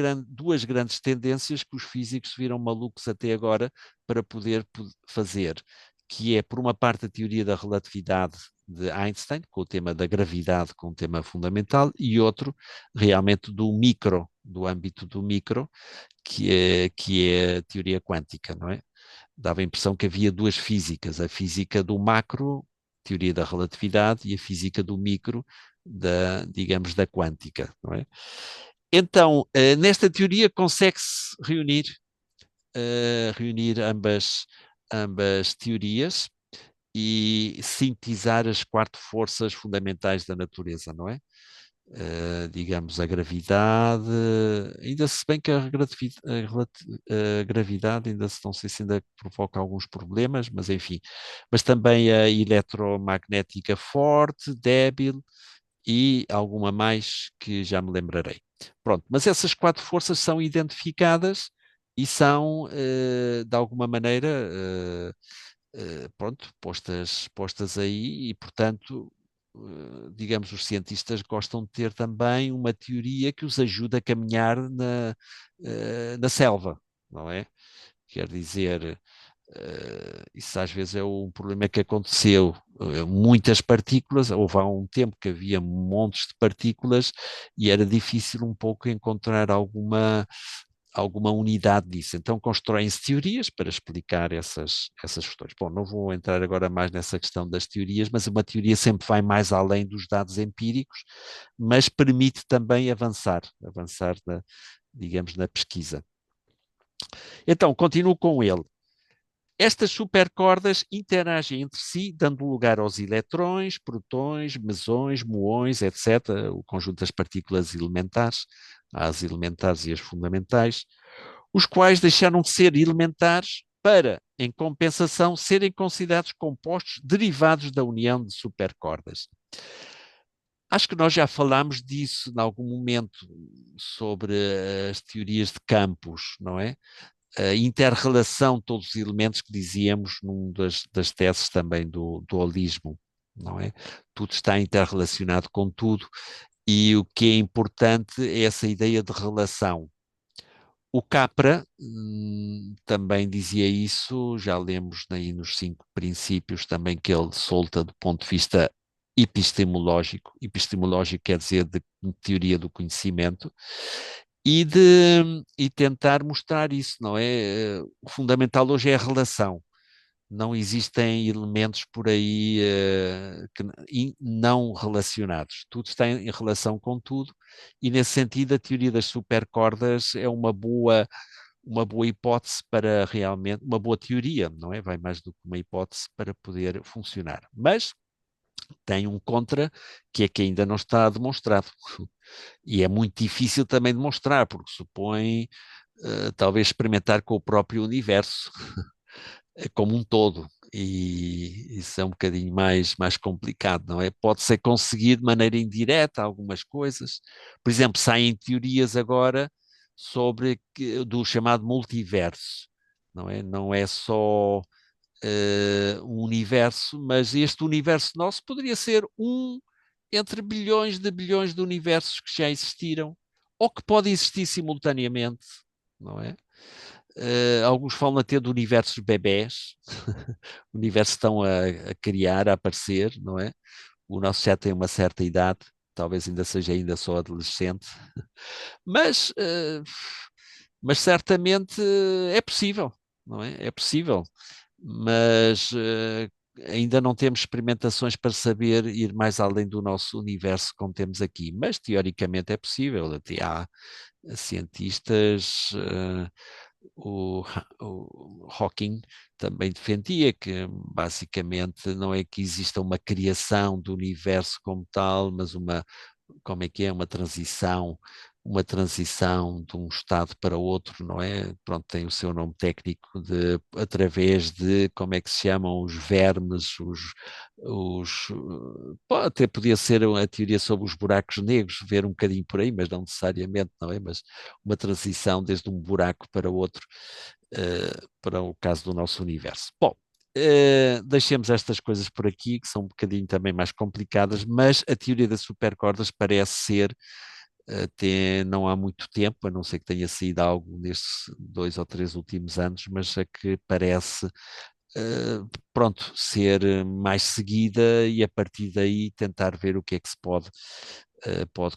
grandes tendências que os físicos viram malucos até agora para poder fazer, que é, por uma parte, a teoria da relatividade de Einstein, com o tema da gravidade, com o tema fundamental, e outro, realmente, do âmbito do micro, que é a teoria quântica, não é? Dava a impressão que havia duas físicas, a física do macro, teoria da relatividade, e a física do micro, digamos, da quântica, não é? Então, nesta teoria consegue-se reunir ambas teorias e sintetizar as quatro forças fundamentais da natureza, não é? Digamos, a gravidade, ainda se bem que a gravidade ainda não sei se ainda provoca alguns problemas, mas enfim, mas também a eletromagnética forte, débil e alguma mais que já me lembrarei. Pronto, mas essas quatro forças são identificadas e são, de alguma maneira, pronto, postas aí e, portanto, digamos, os cientistas gostam de ter também uma teoria que os ajuda a caminhar na selva, não é? Quer dizer, isso às vezes é um problema que aconteceu. Muitas partículas, houve há um tempo que havia montes de partículas e era difícil um pouco encontrar alguma unidade disso. Então constroem-se teorias para explicar essas questões. Bom, não vou entrar agora mais nessa questão das teorias, mas uma teoria sempre vai mais além dos dados empíricos, mas permite também avançar digamos, na pesquisa. Então, continuo com ele. Estas supercordas interagem entre si, dando lugar aos eletrões, protões, mesões, muões, etc., o conjunto das partículas elementares, as elementares e as fundamentais, os quais deixaram de ser elementares para, em compensação, serem considerados compostos derivados da união de supercordas. Acho que nós já falámos disso em algum momento sobre as teorias de campos, não é? A inter-relação de todos os elementos que dizíamos num das teses também do holismo, não é? Tudo está interrelacionado com tudo e o que é importante é essa ideia de relação. O Capra, também dizia isso, já lemos aí nos 5 princípios também que ele solta do ponto de vista epistemológico. Epistemológico quer dizer de teoria do conhecimento, e tentar mostrar isso, não é? O fundamental hoje é a relação. Não existem elementos por aí não relacionados. Tudo está em relação com tudo, e nesse sentido a teoria das supercordas é uma boa hipótese para realmente, uma boa teoria, não é? Vai mais do que uma hipótese para poder funcionar. Mas tem um contra, que é que ainda não está demonstrado. E é muito difícil também demonstrar, porque supõe talvez experimentar com o próprio universo como um todo. E isso é um bocadinho mais complicado, não é? Pode ser conseguido de maneira indireta algumas coisas. Por exemplo, saem teorias agora do chamado multiverso, não é? Não é só um universo, mas este universo nosso poderia ser um entre bilhões de universos que já existiram, ou que pode existir simultaneamente, não é? Alguns falam até de universos bebés, universos estão a criar, a aparecer, não é? O nosso já tem uma certa idade, talvez ainda seja ainda só adolescente, mas, mas certamente é possível, não é? É possível, mas ainda não temos experimentações para saber ir mais além do nosso universo como temos aqui, mas teoricamente é possível, até há cientistas, o Hawking também defendia que basicamente não é que exista uma criação do universo como tal, mas como é que é, uma transição de um estado para outro, não é? Pronto, tem o seu nome técnico, através de, como é que se chamam, os vermes, até podia ser a teoria sobre os buracos negros, ver um bocadinho por aí, mas não necessariamente, não é? Mas uma transição desde um buraco para outro, para o caso do nosso universo. Bom, deixemos estas coisas por aqui, que são um bocadinho também mais complicadas, mas a teoria das supercordas parece ser, até não há muito tempo, a não ser que tenha saído algo nestes 2 ou 3 últimos anos, mas a que parece, pronto, ser mais seguida, e a partir daí tentar ver o que é que se pode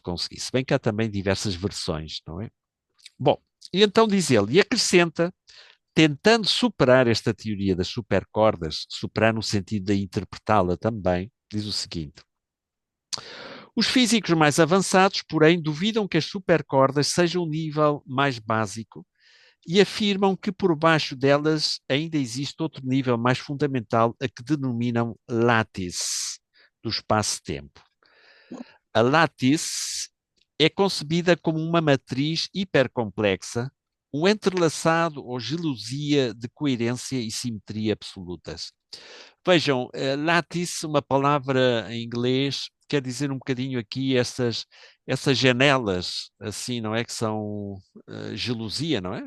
conseguir. Se bem que há também diversas versões, não é? Bom, e então diz ele, e acrescenta, tentando superar esta teoria das supercordas, superar no sentido de interpretá-la também, diz o seguinte: os físicos mais avançados, porém, duvidam que as supercordas sejam um nível mais básico e afirmam que por baixo delas ainda existe outro nível mais fundamental, a que denominam lattice do espaço-tempo. A lattice é concebida como uma matriz hipercomplexa, um entrelaçado ou gelosia de coerência e simetria absolutas. Vejam, lattice, uma palavra em inglês, quer dizer um bocadinho aqui essas janelas, assim, não é? Que são gelosia, não é?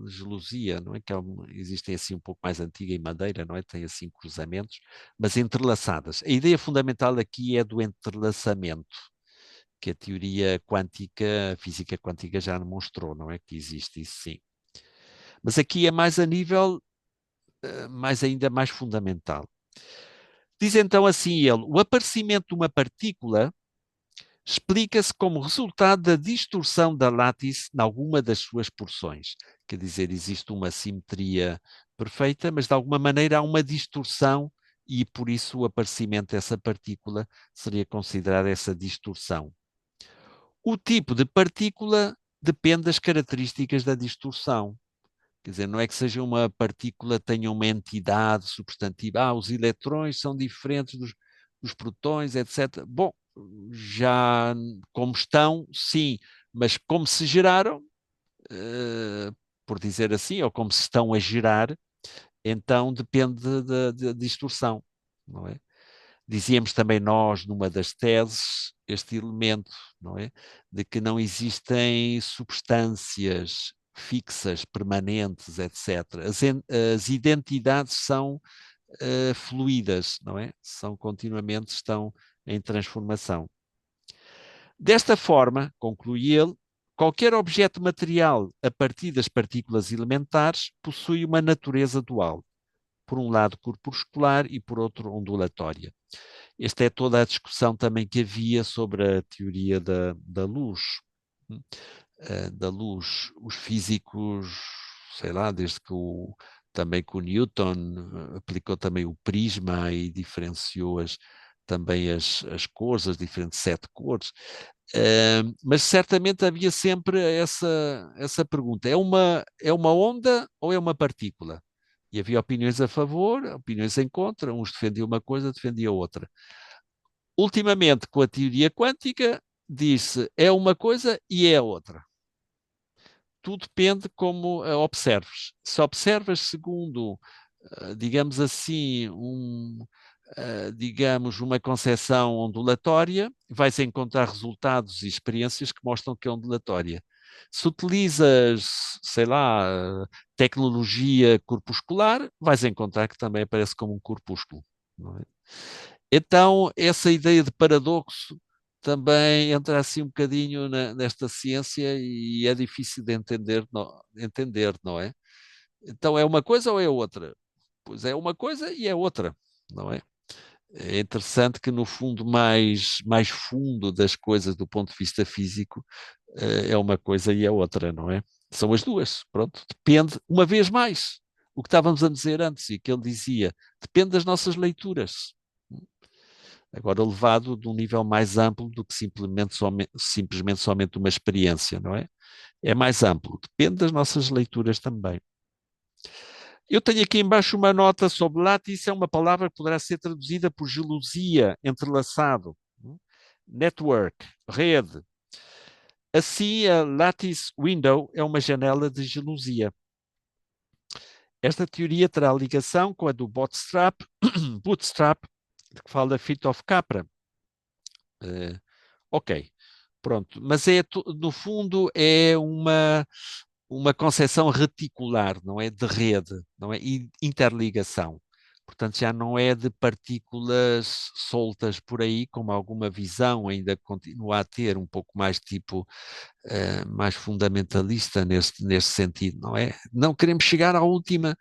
Gelosia, não é? Que existem assim um pouco mais antiga em madeira, não é? Tem assim cruzamentos, mas entrelaçadas. A ideia fundamental aqui é do entrelaçamento, que a teoria quântica, a física quântica já demonstrou, não é? Que existe isso, sim. Mas aqui é mais a nível, ainda mais fundamental. Diz então assim ele, o aparecimento de uma partícula explica-se como resultado da distorção da látice em alguma das suas porções. Quer dizer, existe uma simetria perfeita, mas de alguma maneira há uma distorção, e por isso o aparecimento dessa partícula seria considerada essa distorção. O tipo de partícula depende das características da distorção. Quer dizer, não é que seja uma partícula, tenha uma entidade substantiva. Os eletrões são diferentes dos protões, etc. Bom, já como estão, sim, mas como se geraram, por dizer assim, ou como se estão a gerar, então depende da distorção, não é? Dizíamos também nós, numa das teses, este elemento, não é? De que não existem substâncias fixas, permanentes, etc. As identidades são fluídas, não é? Estão em transformação. Desta forma, conclui ele, qualquer objeto material a partir das partículas elementares possui uma natureza dual. Por um lado corpuscular e por outro ondulatória. Esta é toda a discussão também que havia sobre a teoria da luz. Da luz, os físicos, sei lá, desde que também que o Newton aplicou também o prisma e diferenciou também as cores, as diferentes 7 cores. Mas certamente havia sempre essa pergunta: é uma onda ou é uma partícula? E havia opiniões a favor, opiniões em contra, uns defendiam uma coisa, defendiam outra. Ultimamente, com a teoria quântica, diz-se é uma coisa e é outra. Tudo depende como observes. Se observas segundo, digamos assim, digamos, uma concepção ondulatória, vais encontrar resultados e experiências que mostram que é ondulatória. Se utilizas, sei lá, tecnologia corpuscular, vais encontrar que também aparece como um corpúsculo. Não é? Então, essa ideia de paradoxo também entra assim um bocadinho nesta ciência e é difícil de entender, não é? Então, é uma coisa ou é outra? Pois é uma coisa e é outra, não é? É interessante que no fundo mais fundo das coisas do ponto de vista físico é uma coisa e é outra, não é? São as duas, pronto. Depende, uma vez mais, o que estávamos a dizer antes e que ele dizia, depende das nossas leituras. Agora levado de um nível mais amplo do que simplesmente somente uma experiência, não é? É mais amplo, depende das nossas leituras também. Eu tenho aqui embaixo uma nota sobre lattice, é uma palavra que poderá ser traduzida por gelosia, entrelaçado, network, rede. Assim, a lattice window é uma janela de gelosia. Esta teoria terá ligação com a do Bootstrap, que fala Fit of Capra. Ok, pronto. Mas no fundo é uma concepção reticular, não é de rede, não é interligação. Portanto, já não é de partículas soltas por aí, como alguma visão ainda continua a ter, um pouco mais tipo, mais fundamentalista neste sentido, não é? Não queremos chegar ao último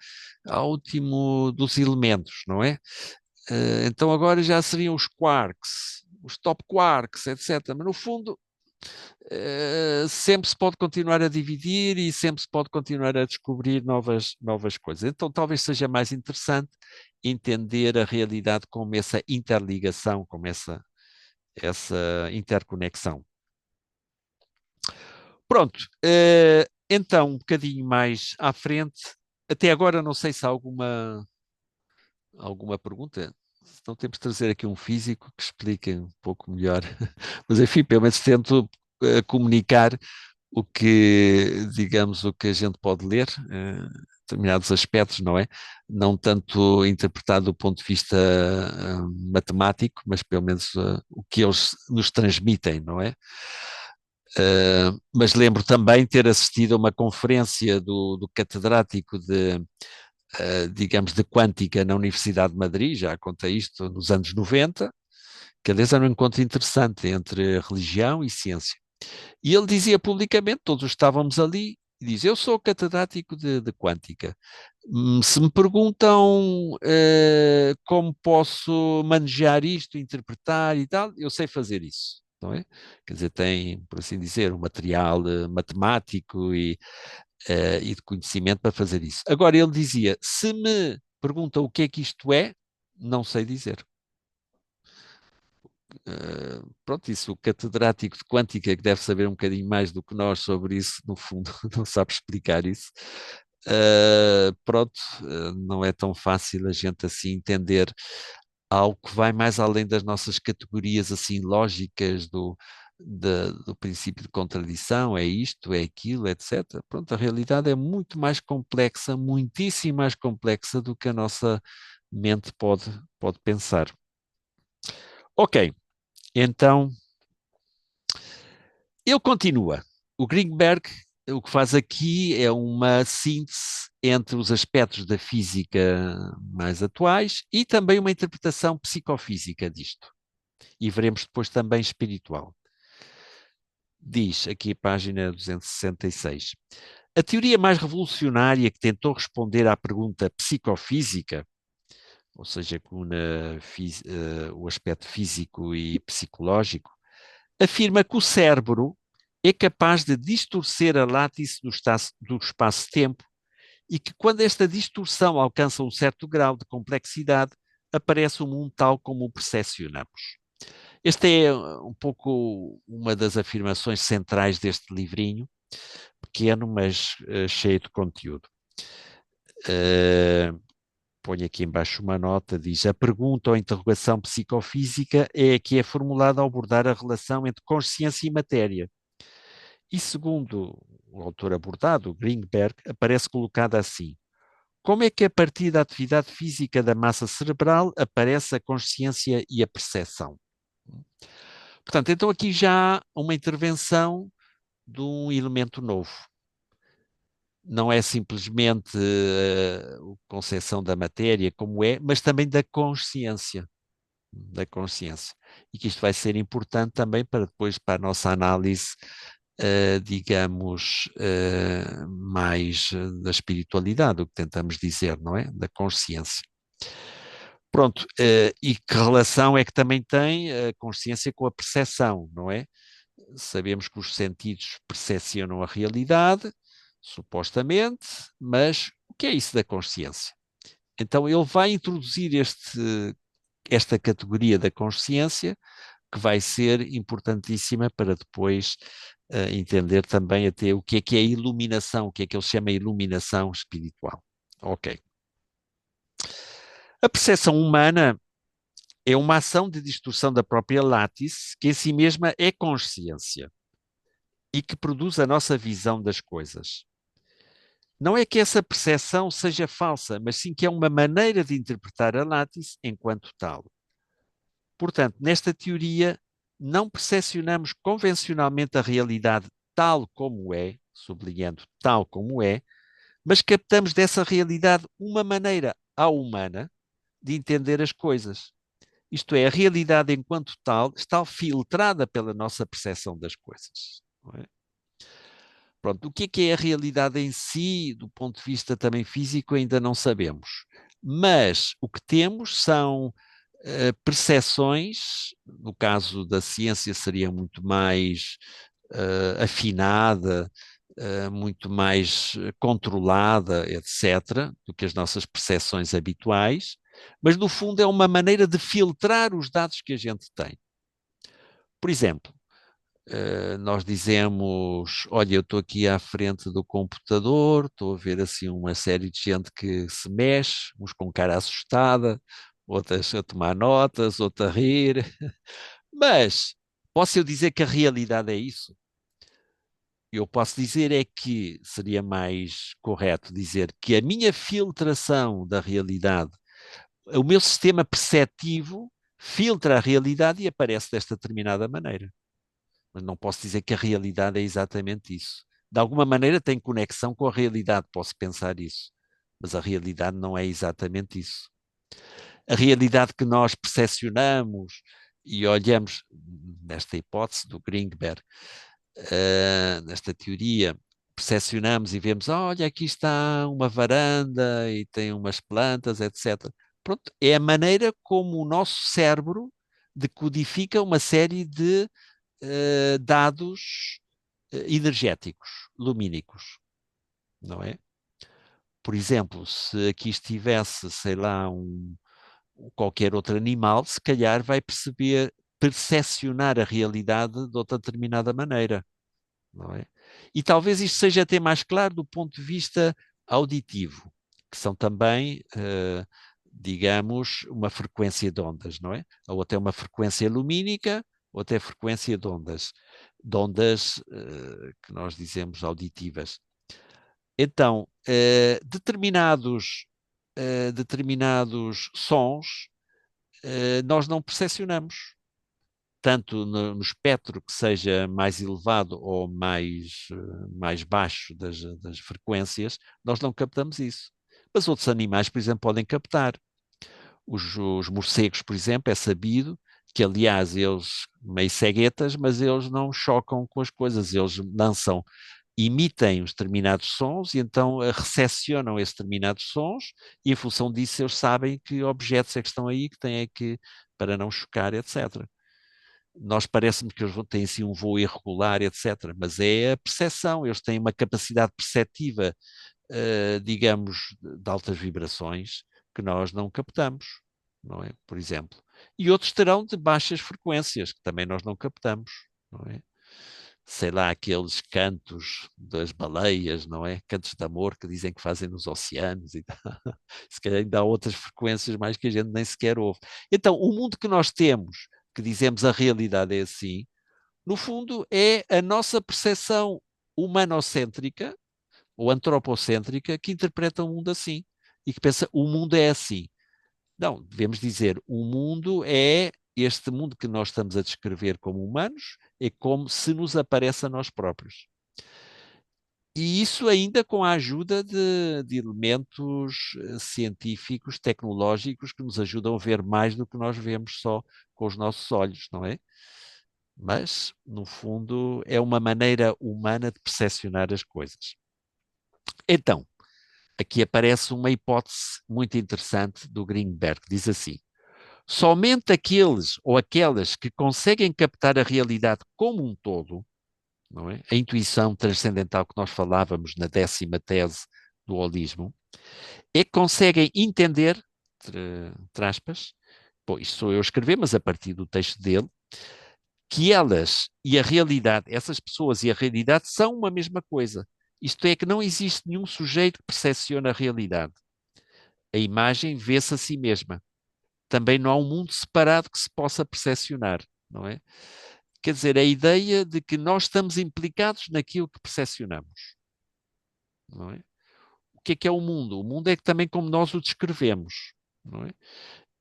dos elementos, não é? Então agora já seriam os quarks, os top quarks, etc. Mas no fundo sempre se pode continuar a dividir e sempre se pode continuar a descobrir novas coisas. Então talvez seja mais interessante entender a realidade como essa interligação, como essa interconexão. Pronto, então um bocadinho mais à frente, até agora não sei se há alguma pergunta. Então temos de trazer aqui um físico que explique um pouco melhor. Mas enfim, pelo menos tento comunicar digamos, o que a gente pode ler, determinados aspectos, não é? Não tanto interpretado do ponto de vista matemático, mas pelo menos o que eles nos transmitem, não é? Mas lembro também ter assistido a uma conferência do catedrático digamos, de quântica na Universidade de Madrid, já contei isto nos anos 90, que aliás era um encontro interessante entre religião e ciência. E ele dizia publicamente, todos estávamos ali, e diz, eu sou catedrático de quântica. Se me perguntam como posso manejar isto, interpretar e tal, eu sei fazer isso, não é? Quer dizer, tem, por assim dizer, um material matemático e de conhecimento para fazer isso. Agora, ele dizia, se me perguntam o que é que isto é, não sei dizer. Pronto, isso o catedrático de quântica que deve saber um bocadinho mais do que nós sobre isso, no fundo, não sabe explicar isso. Pronto, não é tão fácil a gente assim entender algo que vai mais além das nossas categorias assim lógicas do princípio de contradição, é isto, é aquilo, etc. Pronto, a realidade é muito mais complexa, muitíssimo mais complexa do que a nossa mente pode pensar. Ok, então ele continua. O Greenberg, o que faz aqui é uma síntese entre os aspectos da física mais atuais e também uma interpretação psicofísica disto. E veremos depois também espiritual. diz aqui, página 266, a teoria mais revolucionária que tentou responder à pergunta psicofísica, ou seja, que une o aspecto físico e psicológico, afirma que o cérebro é capaz de distorcer a lattice do espaço-tempo e que quando esta distorção alcança um certo grau de complexidade, aparece o mundo tal como o percepcionamos. Esta é um pouco uma das afirmações centrais deste livrinho, pequeno, mas cheio de conteúdo. Ponho aqui embaixo uma nota, diz, a pergunta ou interrogação psicofísica é a que é formulada ao abordar a relação entre consciência e matéria. E segundo o autor abordado, Greenberg, aparece colocada assim, como é que a partir da atividade física da massa cerebral aparece a consciência e a percepção? Portanto, então aqui já há uma intervenção de um elemento novo. Não é simplesmente a concepção da matéria como é, mas também da consciência. Da consciência. E que isto vai ser importante também para depois, para a nossa análise, digamos, mais da espiritualidade, o que tentamos dizer, não é? Da consciência. Pronto, e que relação é que também tem a consciência com a percepção, não é? Sabemos que os sentidos percepcionam a realidade, supostamente, mas o que é isso da consciência? Então ele vai introduzir esta categoria da consciência, que vai ser importantíssima para depois entender também até o que é a iluminação, o que é que ele chama de iluminação espiritual. Ok. A percepção humana é uma ação de distorção da própria lattice, que em si mesma é consciência e que produz a nossa visão das coisas. Não é que essa percepção seja falsa, mas sim que é uma maneira de interpretar a lattice enquanto tal. Portanto, nesta teoria, não percepcionamos convencionalmente a realidade tal como é, sublinhando tal como é, mas captamos dessa realidade uma maneira humana de entender as coisas. Isto é, a realidade enquanto tal está filtrada pela nossa percepção das coisas. Não é? Pronto, o que é a realidade em si, do ponto de vista também físico, ainda não sabemos. Mas o que temos são percepções, no caso da ciência seria muito mais afinada, muito mais controlada, etc., do que as nossas percepções habituais, mas no fundo é uma maneira de filtrar os dados que a gente tem. Por exemplo, nós dizemos, olha, eu estou aqui à frente do computador, estou a ver assim uma série de gente que se mexe, uns com cara assustada, outras a tomar notas, outras a rir, mas posso eu dizer que a realidade é isso? Eu posso dizer é que seria mais correto dizer que a minha filtração da realidade, o meu sistema perceptivo filtra a realidade e aparece desta determinada maneira. Mas não posso dizer que a realidade é exatamente isso. De alguma maneira tem conexão com a realidade, posso pensar isso. Mas a realidade não é exatamente isso. A realidade que nós percepcionamos e olhamos, nesta hipótese do Greenberg, nesta teoria, percepcionamos e vemos, olha, aqui está uma varanda e tem umas plantas, etc. Pronto, é a maneira como o nosso cérebro decodifica uma série de dados energéticos, lumínicos, não é? Por exemplo, se aqui estivesse, sei lá, qualquer outro animal, se calhar vai percepcionar a realidade de outra determinada maneira, não é? E talvez isto seja até mais claro do ponto de vista auditivo, que são também, digamos, uma frequência de ondas, não é? Ou até uma frequência lumínica, ou até frequência de ondas que nós dizemos auditivas. Então, determinados sons nós não percepcionamos, tanto no espectro que seja mais elevado ou mais baixo das frequências, nós não captamos isso. Mas outros animais, por exemplo, podem captar. Os morcegos, por exemplo, é sabido que aliás eles, meio ceguetas, mas eles não chocam com as coisas, eles imitem os determinados sons e então recepcionam esses determinados sons e em função disso eles sabem que objetos é que estão aí, que têm é que, para não chocar, etc. Nós parece-me que eles têm assim um voo irregular, etc. Mas é a percepção, eles têm uma capacidade perceptiva, digamos, de altas vibrações que nós não captamos, não é? Por exemplo. E outros terão de baixas frequências, que também nós não captamos, não é? Sei lá, aqueles cantos das baleias, não é? Cantos de amor que dizem que fazem nos oceanos e tal. Se calhar ainda há outras frequências mais que a gente nem sequer ouve. Então, o mundo que nós temos, que dizemos a realidade é assim, no fundo é a nossa percepção humanocêntrica ou antropocêntrica que interpreta o mundo assim e que pensa o mundo é assim. Não, devemos dizer o mundo é este mundo que nós estamos a descrever como humanos, é como se nos aparece a nós próprios. E isso ainda com a ajuda de elementos científicos, tecnológicos, que nos ajudam a ver mais do que nós vemos só com os nossos olhos, não é? Mas, no fundo, é uma maneira humana de percepcionar as coisas. Então, aqui aparece uma hipótese muito interessante do Greenberg, diz assim: somente aqueles ou aquelas que conseguem captar a realidade como um todo, não é? A intuição transcendental que nós falávamos na 10ª tese do holismo, é que conseguem entender, entre aspas, bom, isto sou eu a escrever, mas a partir do texto dele, que elas e a realidade, essas pessoas e a realidade são uma mesma coisa. Isto é, que não existe nenhum sujeito que percepciona a realidade. A imagem vê-se a si mesma. Também não há um mundo separado que se possa percepcionar, não é? Quer dizer, a ideia de que nós estamos implicados naquilo que percepcionamos, não é? O que é o mundo? O mundo é que também como nós o descrevemos, não é?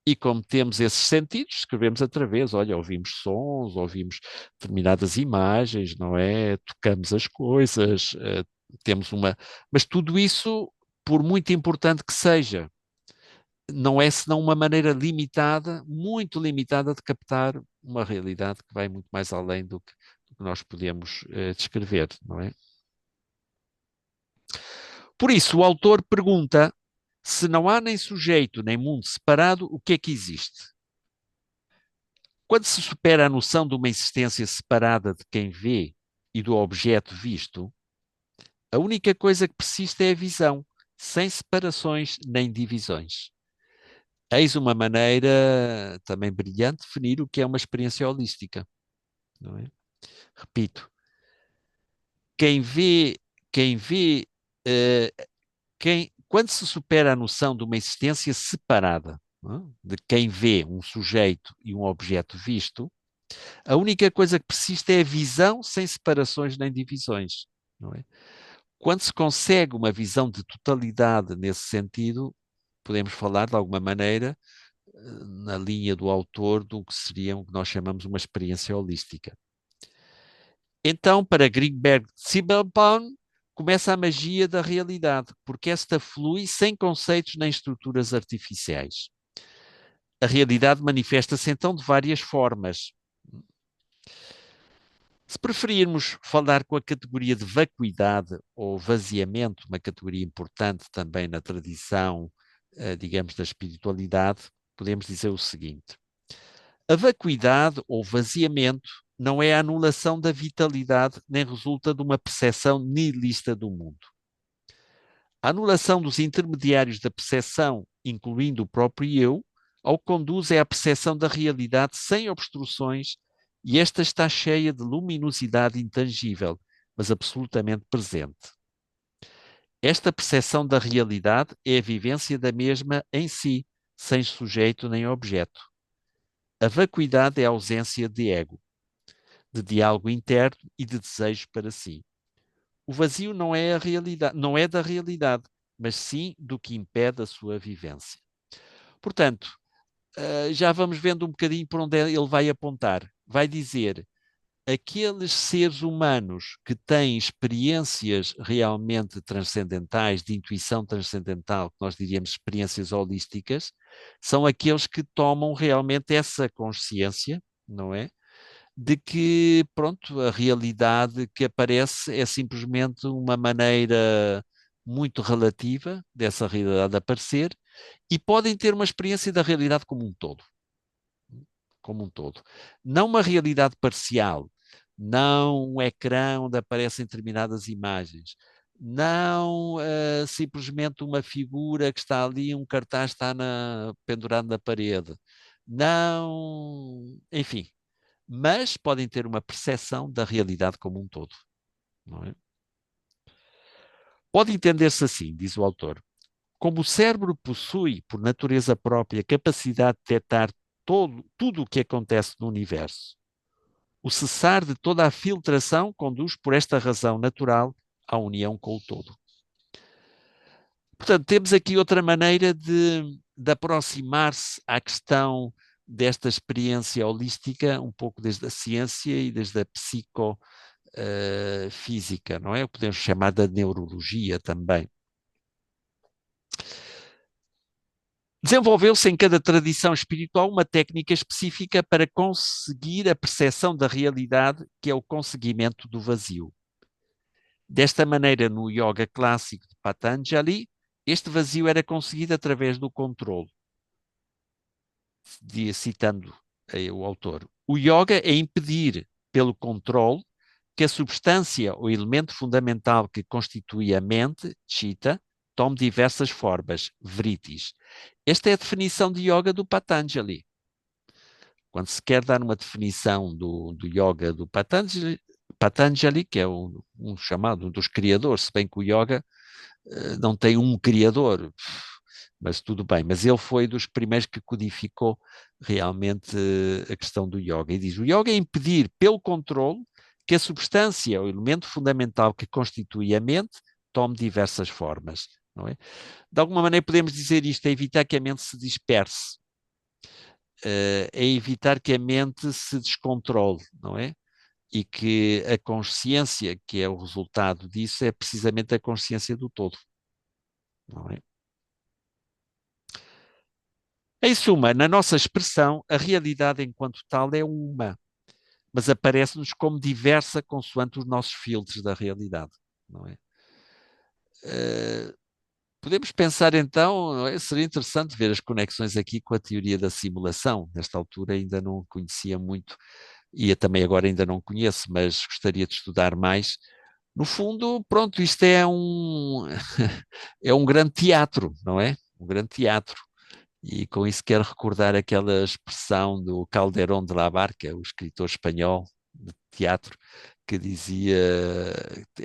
E como temos esses sentidos, escrevemos através, olha, ouvimos sons, ouvimos determinadas imagens, não é? Tocamos as coisas, temos uma... Mas tudo isso, por muito importante que seja, não é senão uma maneira limitada, muito limitada, de captar uma realidade que vai muito mais além do que nós podemos descrever, não é? Por isso, o autor pergunta: se não há nem sujeito nem mundo separado, o que é que existe? Quando se supera a noção de uma existência separada de quem vê e do objeto visto, a única coisa que persiste é a visão, sem separações nem divisões. Eis uma maneira também brilhante de definir o que é uma experiência holística, não é? Repito, quem vê, quem vê, eh, quando se supera a noção de uma existência separada, não é? De quem vê um sujeito e um objeto visto, a única coisa que persiste é a visão sem separações nem divisões, não é? Quando se consegue uma visão de totalidade nesse sentido, podemos falar de alguma maneira na linha do autor do que seria o que nós chamamos uma experiência holística. Então, para Greenberg Zibelbaum, começa a magia da realidade, porque esta flui sem conceitos nem estruturas artificiais. A realidade manifesta-se então de várias formas. Se preferirmos falar com a categoria de vacuidade ou vaziamento, uma categoria importante também na tradição, digamos, da espiritualidade, podemos dizer o seguinte: a vacuidade ou vaziamento não é a anulação da vitalidade nem resulta de uma percepção nihilista do mundo. A anulação dos intermediários da percepção, incluindo o próprio eu, ao que conduz é a percepção da realidade sem obstruções, e esta está cheia de luminosidade intangível, mas absolutamente presente. Esta percepção da realidade é a vivência da mesma em si, sem sujeito nem objeto. A vacuidade é a ausência de ego, de diálogo interno e de desejo para si. O vazio não é a realidade, não é da realidade, mas sim do que impede a sua vivência. Portanto, já vamos vendo um bocadinho por onde ele vai apontar. Vai dizer aqueles seres humanos que têm experiências realmente transcendentais, de intuição transcendental, que nós diríamos experiências holísticas, são aqueles que tomam realmente essa consciência, não é? De que, pronto, a realidade que aparece é simplesmente uma maneira muito relativa dessa realidade aparecer e podem ter uma experiência da realidade como um todo. Como um todo. Não uma realidade parcial, não um ecrã onde aparecem determinadas imagens, não simplesmente uma figura que está ali, um cartaz está pendurado na parede, não, enfim, mas podem ter uma percepção da realidade como um todo, não é? Pode entender-se assim, diz o autor, como o cérebro possui, por natureza própria, capacidade de detectar tudo o que acontece no universo, o cessar de toda a filtração conduz, por esta razão natural, à união com o todo. Portanto, temos aqui outra maneira de aproximar-se à questão desta experiência holística, um pouco desde a ciência e desde a psicofísica, não é? O que podemos chamar da neurologia também. Desenvolveu-se em cada tradição espiritual uma técnica específica para conseguir a percepção da realidade, que é o conseguimento do vazio. Desta maneira, no yoga clássico de Patanjali, este vazio era conseguido através do controle. Citando o autor, o yoga é impedir, pelo controle, que a substância ou elemento fundamental que constitui a mente, chitta, tome diversas formas, vrittis. Esta é a definição de yoga do Patanjali. Quando se quer dar uma definição do yoga do Patanjali, que é um chamado, um dos criadores, se bem que o yoga não tem um criador, mas tudo bem. Mas ele foi dos primeiros que codificou realmente a questão do yoga. E diz, o yoga é impedir, pelo controle, que a substância, o elemento fundamental que constitui a mente, tome diversas formas, não é? De alguma maneira podemos dizer isto, é evitar que a mente se disperse, é evitar que a mente se descontrole, não é? E que a consciência, que é o resultado disso, é precisamente a consciência do todo, não é? Em suma, na nossa expressão, a realidade enquanto tal é uma, mas aparece-nos como diversa consoante os nossos filtros da realidade, não é? Podemos pensar então, não é? Seria interessante ver as conexões aqui com a teoria da simulação. Nesta altura ainda não conhecia muito e eu também agora ainda não conheço, mas gostaria de estudar mais. No fundo, pronto, isto é é um grande teatro, não é? Um grande teatro. E com isso quero recordar aquela expressão do Calderón de la Barca, o escritor espanhol de teatro, que dizia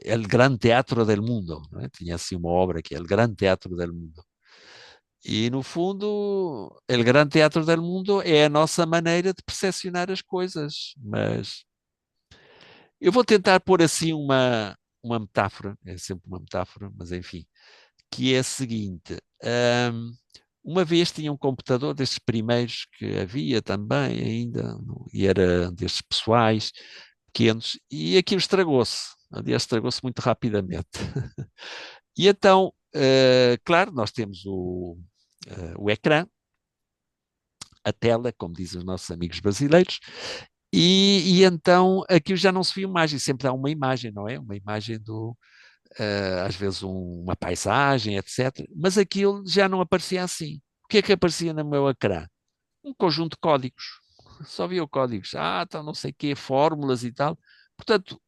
El Gran Teatro del Mundo, não é? Tinha assim uma obra que é El Gran Teatro del Mundo. E, no fundo, El Gran Teatro del Mundo é a nossa maneira de percepcionar as coisas. Mas eu vou tentar pôr assim uma metáfora, é sempre uma metáfora, mas enfim, que é a seguinte. Uma vez tinha um computador destes primeiros que havia também ainda, e era destes pessoais, pequenos, e aquilo estragou-se. Aliás, estragou-se muito rapidamente. E então, claro, nós temos o ecrã, a tela, como dizem os nossos amigos brasileiros, e então aquilo já não se via imagem, sempre há uma imagem, não é? Uma imagem às vezes uma paisagem, etc. Mas aquilo já não aparecia assim. O que é que aparecia no meu ecrã? Um conjunto de códigos. Só via códigos. Então não sei o quê, fórmulas e tal. Portanto,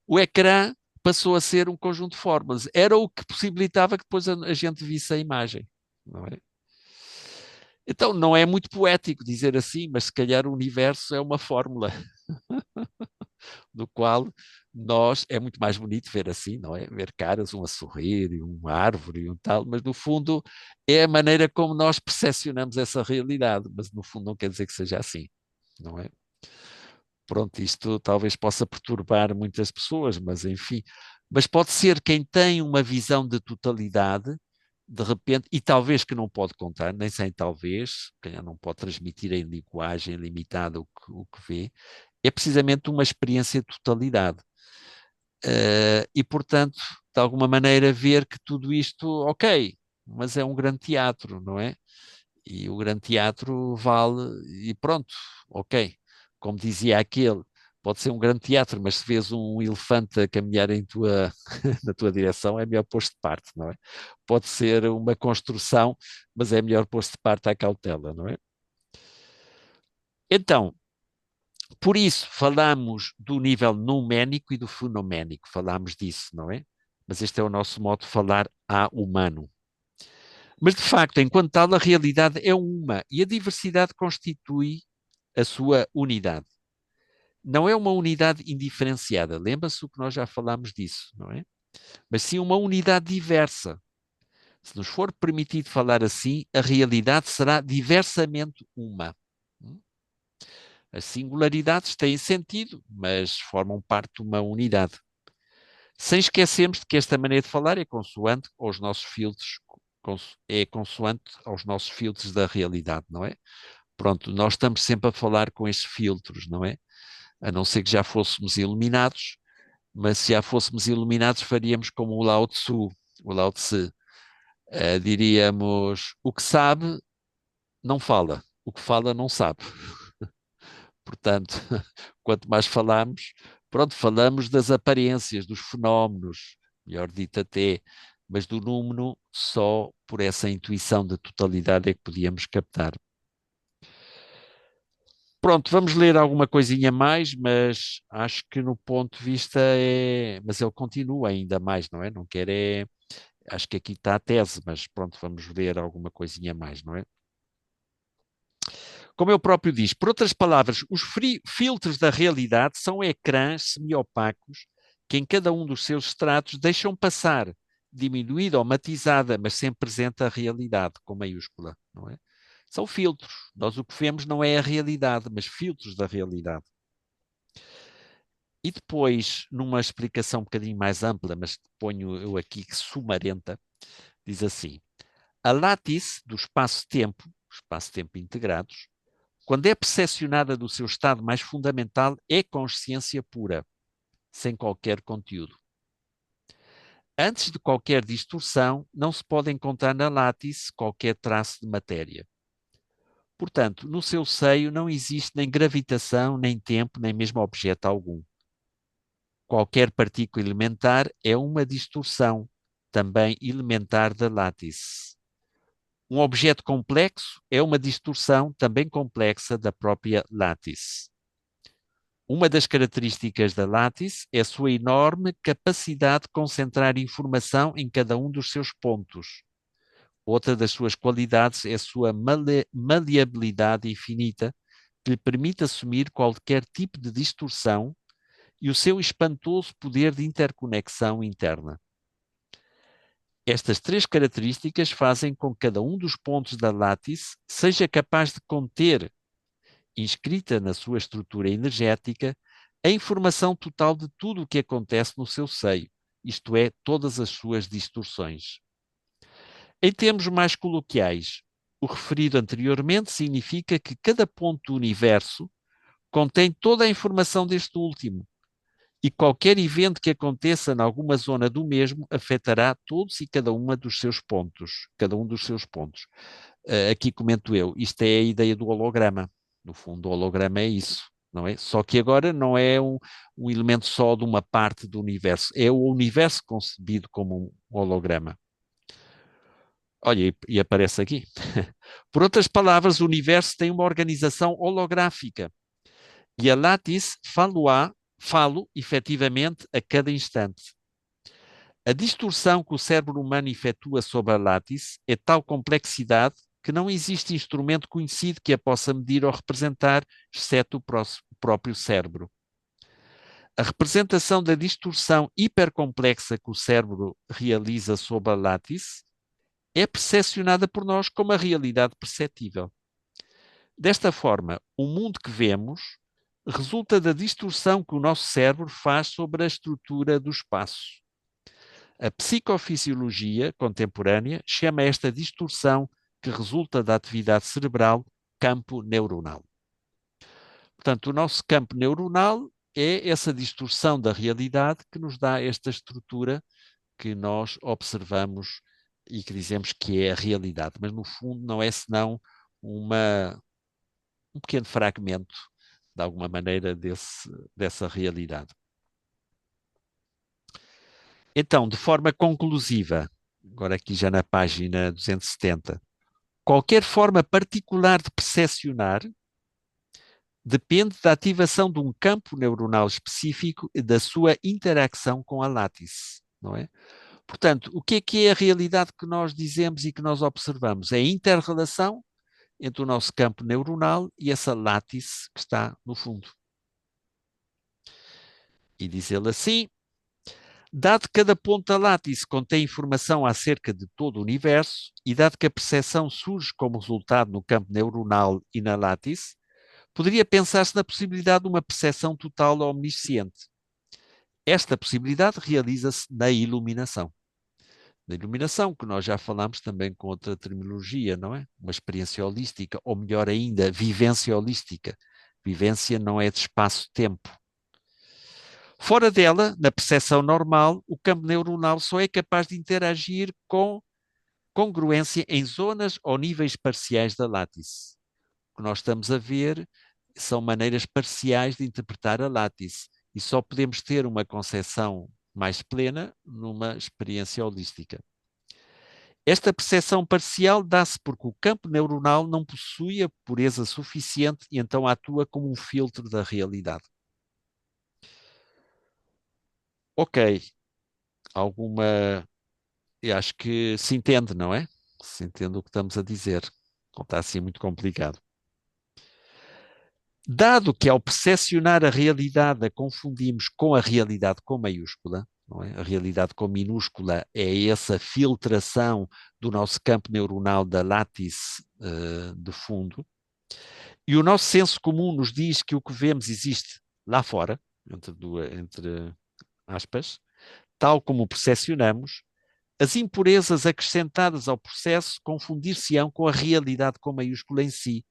o ecrã passou a ser um conjunto de fórmulas. Era o que possibilitava que depois a gente visse a imagem. Não é? Então, não é muito poético dizer assim, mas se calhar o universo é uma fórmula do qual é muito mais bonito ver assim, não é? Ver caras, um a sorrir, e uma árvore e um tal, mas no fundo é a maneira como nós percepcionamos essa realidade, mas no fundo não quer dizer que seja assim, não é? Pronto, isto talvez possa perturbar muitas pessoas, mas enfim. Mas pode ser quem tem uma visão de totalidade, de repente, e talvez que não pode contar, nem sem talvez, quem não pode transmitir em linguagem limitada o que vê, é precisamente uma experiência de totalidade. E, portanto, de alguma maneira, ver que tudo isto, ok, mas é um grande teatro, não é? E o grande teatro vale, e pronto, ok. Como dizia aquele, pode ser um grande teatro, mas se vês um elefante a caminhar na tua direção, é melhor pôr-se de parte, não é? Pode ser uma construção, mas é melhor pôr-se de parte à cautela, não é? Então, por isso, falamos do nível nouménico e do fenoménico, falamos disso, não é? Mas este é o nosso modo de falar a humano. Mas, de facto, enquanto tal, a realidade é uma e a diversidade constitui a sua unidade. Não é uma unidade indiferenciada, lembra-se o que nós já falámos disso, não é? Mas sim uma unidade diversa. Se nos for permitido falar assim, a realidade será diversamente uma. As singularidades têm sentido, mas formam parte de uma unidade. Sem esquecermos de que esta maneira de falar é consoante aos nossos filtros, é consoante aos nossos filtros da realidade, não é? Pronto, nós estamos sempre a falar com estes filtros, não é? A não ser que já fôssemos iluminados, mas se já fôssemos iluminados faríamos como o Lao Tzu, o Lao Tse. Diríamos, o que sabe não fala, o que fala não sabe. Portanto, quanto mais falamos, pronto, falamos das aparências, dos fenómenos, melhor dito até, mas do número só por essa intuição da totalidade é que podíamos captar. Pronto, vamos ler alguma coisinha mais, mas acho que no ponto de vista é... Mas ele continua ainda mais, não é? Não quer é... Acho que aqui está a tese, mas pronto, vamos ler alguma coisinha mais, não é? Como ele próprio diz, por outras palavras, os filtros da realidade são ecrãs semi-opacos que em cada um dos seus estratos deixam passar, diminuída ou matizada, mas sempre presente a realidade, com maiúscula, não é? São filtros. Nós o que vemos não é a realidade, mas filtros da realidade. E depois, numa explicação um bocadinho mais ampla, mas ponho eu aqui sumarenta, diz assim: a látice do espaço-tempo integrados, quando é percepcionada do seu estado mais fundamental, é consciência pura, sem qualquer conteúdo. Antes de qualquer distorção, não se pode encontrar na látice qualquer traço de matéria. Portanto, no seu seio não existe nem gravitação, nem tempo, nem mesmo objeto algum. Qualquer partícula elementar é uma distorção, também elementar da látice. Um objeto complexo é uma distorção também complexa da própria látice. Uma das características da látice é a sua enorme capacidade de concentrar informação em cada um dos seus pontos. Outra das suas qualidades é a sua maleabilidade infinita, que lhe permite assumir qualquer tipo de distorção e o seu espantoso poder de interconexão interna. Estas três características fazem com que cada um dos pontos da látice seja capaz de conter, inscrita na sua estrutura energética, a informação total de tudo o que acontece no seu seio, isto é, todas as suas distorções. Em termos mais coloquiais, o referido anteriormente significa que cada ponto do universo contém toda a informação deste último, e qualquer evento que aconteça em alguma zona do mesmo afetará todos e cada uma dos seus pontos, cada um dos seus pontos. Aqui comento eu, isto é a ideia do holograma. No fundo, o holograma é isso, não é? Só que agora não é um elemento só de uma parte do universo, é o universo concebido como um holograma. Olha, e aparece aqui. Por outras palavras, o universo tem uma organização holográfica. E a látice falo efetivamente a cada instante. A distorção que o cérebro humano efetua sobre a látice é tal complexidade que não existe instrumento conhecido que a possa medir ou representar, exceto o próprio cérebro. A representação da distorção hipercomplexa que o cérebro realiza sobre a látice é percepcionada por nós como a realidade perceptível. Desta forma, o mundo que vemos resulta da distorção que o nosso cérebro faz sobre a estrutura do espaço. A psicofisiologia contemporânea chama esta distorção que resulta da atividade cerebral campo neuronal. Portanto, o nosso campo neuronal é essa distorção da realidade que nos dá esta estrutura que nós observamos e que dizemos que é a realidade, mas no fundo não é senão um pequeno fragmento, de alguma maneira, dessa realidade. Então, de forma conclusiva, agora aqui já na página 270, qualquer forma particular de percepcionar depende da ativação de um campo neuronal específico e da sua interação com a látice, não é? Portanto, o que é a realidade que nós dizemos e que nós observamos? É a inter-relação entre o nosso campo neuronal e essa látice que está no fundo. E diz ele assim: dado que cada ponto da látice contém informação acerca de todo o universo e dado que a percepção surge como resultado no campo neuronal e na látice, poderia pensar-se na possibilidade de uma percepção total ou omnisciente. Esta possibilidade realiza-se na iluminação. Na iluminação, que nós já falámos também com outra terminologia, não é? Uma experiência holística, ou melhor ainda, vivência holística. Vivência não é de espaço-tempo. Fora dela, na percepção normal, o campo neuronal só é capaz de interagir com congruência em zonas ou níveis parciais da látice. O que nós estamos a ver são maneiras parciais de interpretar a látice e só podemos ter uma concepção mais plena numa experiência holística. Esta percepção parcial dá-se porque o campo neuronal não possui a pureza suficiente e então atua como um filtro da realidade. Ok, alguma... Eu acho que se entende, não é? Se entende o que estamos a dizer. Não está assim muito complicado. Dado que ao percepcionar a realidade a confundimos com a realidade com maiúscula, não é? A realidade com minúscula é essa filtração do nosso campo neuronal da látice de fundo, e o nosso senso comum nos diz que o que vemos existe lá fora, entre aspas, tal como o percepcionamos, as impurezas acrescentadas ao processo confundir-se-ão com a realidade com maiúscula em si,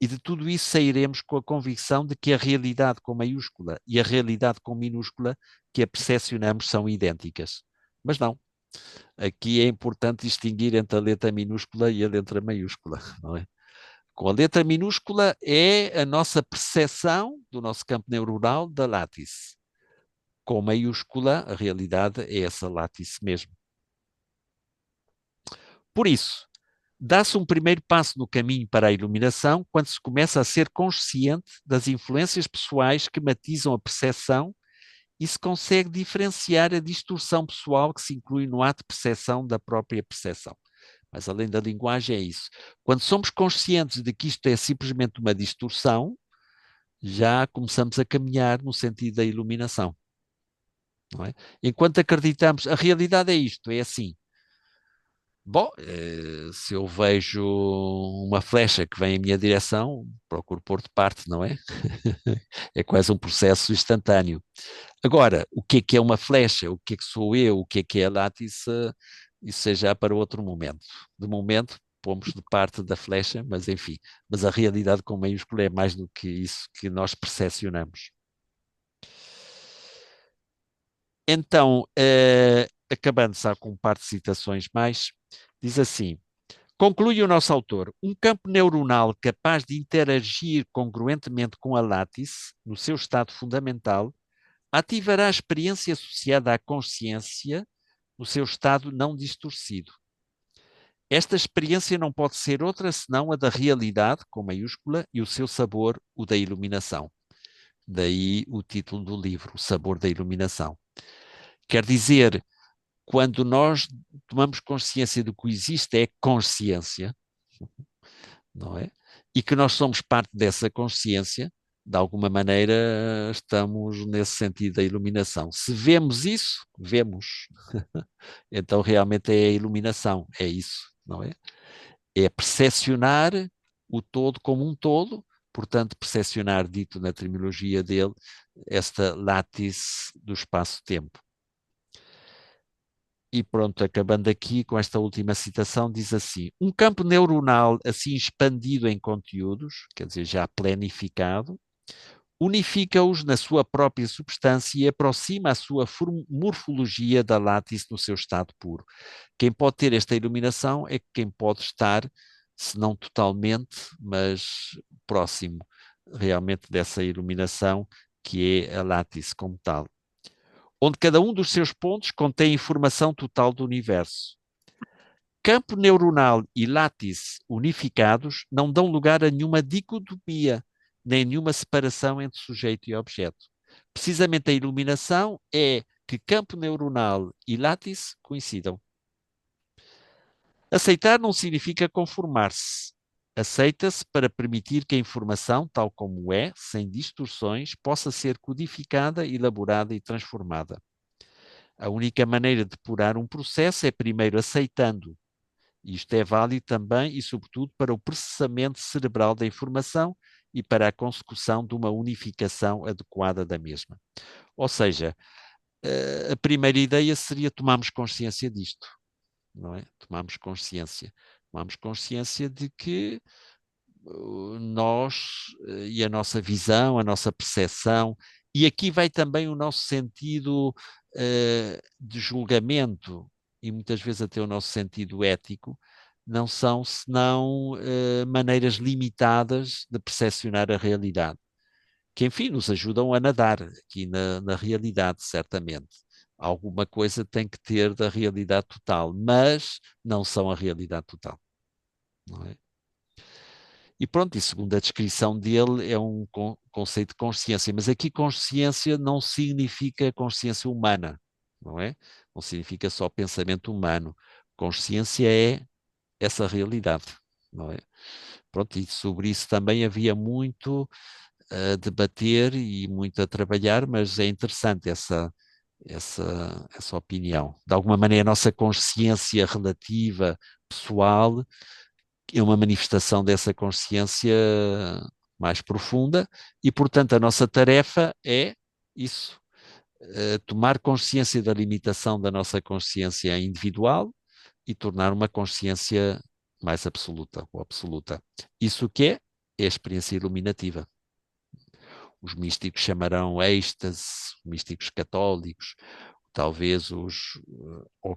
e de tudo isso sairemos com a convicção de que a realidade com maiúscula e a realidade com minúscula que a percepcionamos são idênticas. Mas não. Aqui é importante distinguir entre a letra minúscula e a letra maiúscula, não é? Com a letra minúscula é a nossa percepção do nosso campo neuronal da látice. Com maiúscula, a realidade é essa látice mesmo. Por isso, dá-se um primeiro passo no caminho para a iluminação quando se começa a ser consciente das influências pessoais que matizam a percepção e se consegue diferenciar a distorção pessoal que se inclui no ato de percepção da própria percepção. Mas além da linguagem é isso. Quando somos conscientes de que isto é simplesmente uma distorção, já começamos a caminhar no sentido da iluminação. Não é? Enquanto acreditamos, a realidade é isto, é assim. Bom, se eu vejo uma flecha que vem em minha direção, procuro pôr de parte, não é? É quase um processo instantâneo. Agora, o que é uma flecha? O que é que sou eu? O que é a látice? Isso seja para outro momento. De momento, pomos de parte da flecha, mas enfim. Mas a realidade com maiúscula é mais do que isso que nós percepcionamos. Então, acabando só com um par de citações mais, diz assim: conclui o nosso autor, um campo neuronal capaz de interagir congruentemente com a látice, no seu estado fundamental, ativará a experiência associada à consciência, no seu estado não distorcido. Esta experiência não pode ser outra senão a da realidade, com maiúscula, e o seu sabor, o da iluminação. Daí o título do livro, O Sabor da Iluminação. Quer dizer, quando nós tomamos consciência do que existe é consciência, não é? E que nós somos parte dessa consciência, de alguma maneira estamos nesse sentido da iluminação. Se vemos isso, vemos. Então realmente é a iluminação, é isso, não é? É percepcionar o todo como um todo, portanto percepcionar, dito na terminologia dele, esta látice do espaço-tempo. E pronto, acabando aqui com esta última citação, diz assim: um campo neuronal assim expandido em conteúdos, quer dizer, já planificado, unifica-os na sua própria substância e aproxima a sua morfologia da látice no seu estado puro. Quem pode ter esta iluminação é quem pode estar, se não totalmente, mas próximo realmente dessa iluminação, que é a látice como tal, onde cada um dos seus pontos contém informação total do universo. Campo neuronal e látice unificados não dão lugar a nenhuma dicotomia, nem nenhuma separação entre sujeito e objeto. Precisamente a iluminação é que campo neuronal e látice coincidam. Aceitar não significa conformar-se. Aceita-se para permitir que a informação, tal como é, sem distorções, possa ser codificada, elaborada e transformada. A única maneira de depurar um processo é primeiro aceitando. Isto é válido também e, sobretudo, para o processamento cerebral da informação e para a consecução de uma unificação adequada da mesma. Ou seja, a primeira ideia seria tomarmos consciência disto, não é? Tomarmos consciência de que nós e a nossa visão, a nossa percepção, e aqui vai também o nosso sentido de julgamento e muitas vezes até o nosso sentido ético, não são senão maneiras limitadas de percepcionar a realidade, que enfim nos ajudam a nadar aqui na realidade, certamente. Alguma coisa tem que ter da realidade total, mas não são a realidade total, não é? E pronto, e segundo a descrição dele, é um conceito de consciência, mas aqui consciência não significa consciência humana, não é? Não significa só pensamento humano. Consciência é essa realidade, não é? Pronto, e sobre isso também havia muito a debater e muito a trabalhar, mas é interessante essa opinião. De alguma maneira, a nossa consciência relativa, pessoal, é uma manifestação dessa consciência mais profunda e, portanto, a nossa tarefa é isso, tomar consciência da limitação da nossa consciência individual e tornar uma consciência mais absoluta ou absoluta. Isso que é a experiência iluminativa. Os místicos chamarão êxtase, místicos católicos, talvez ou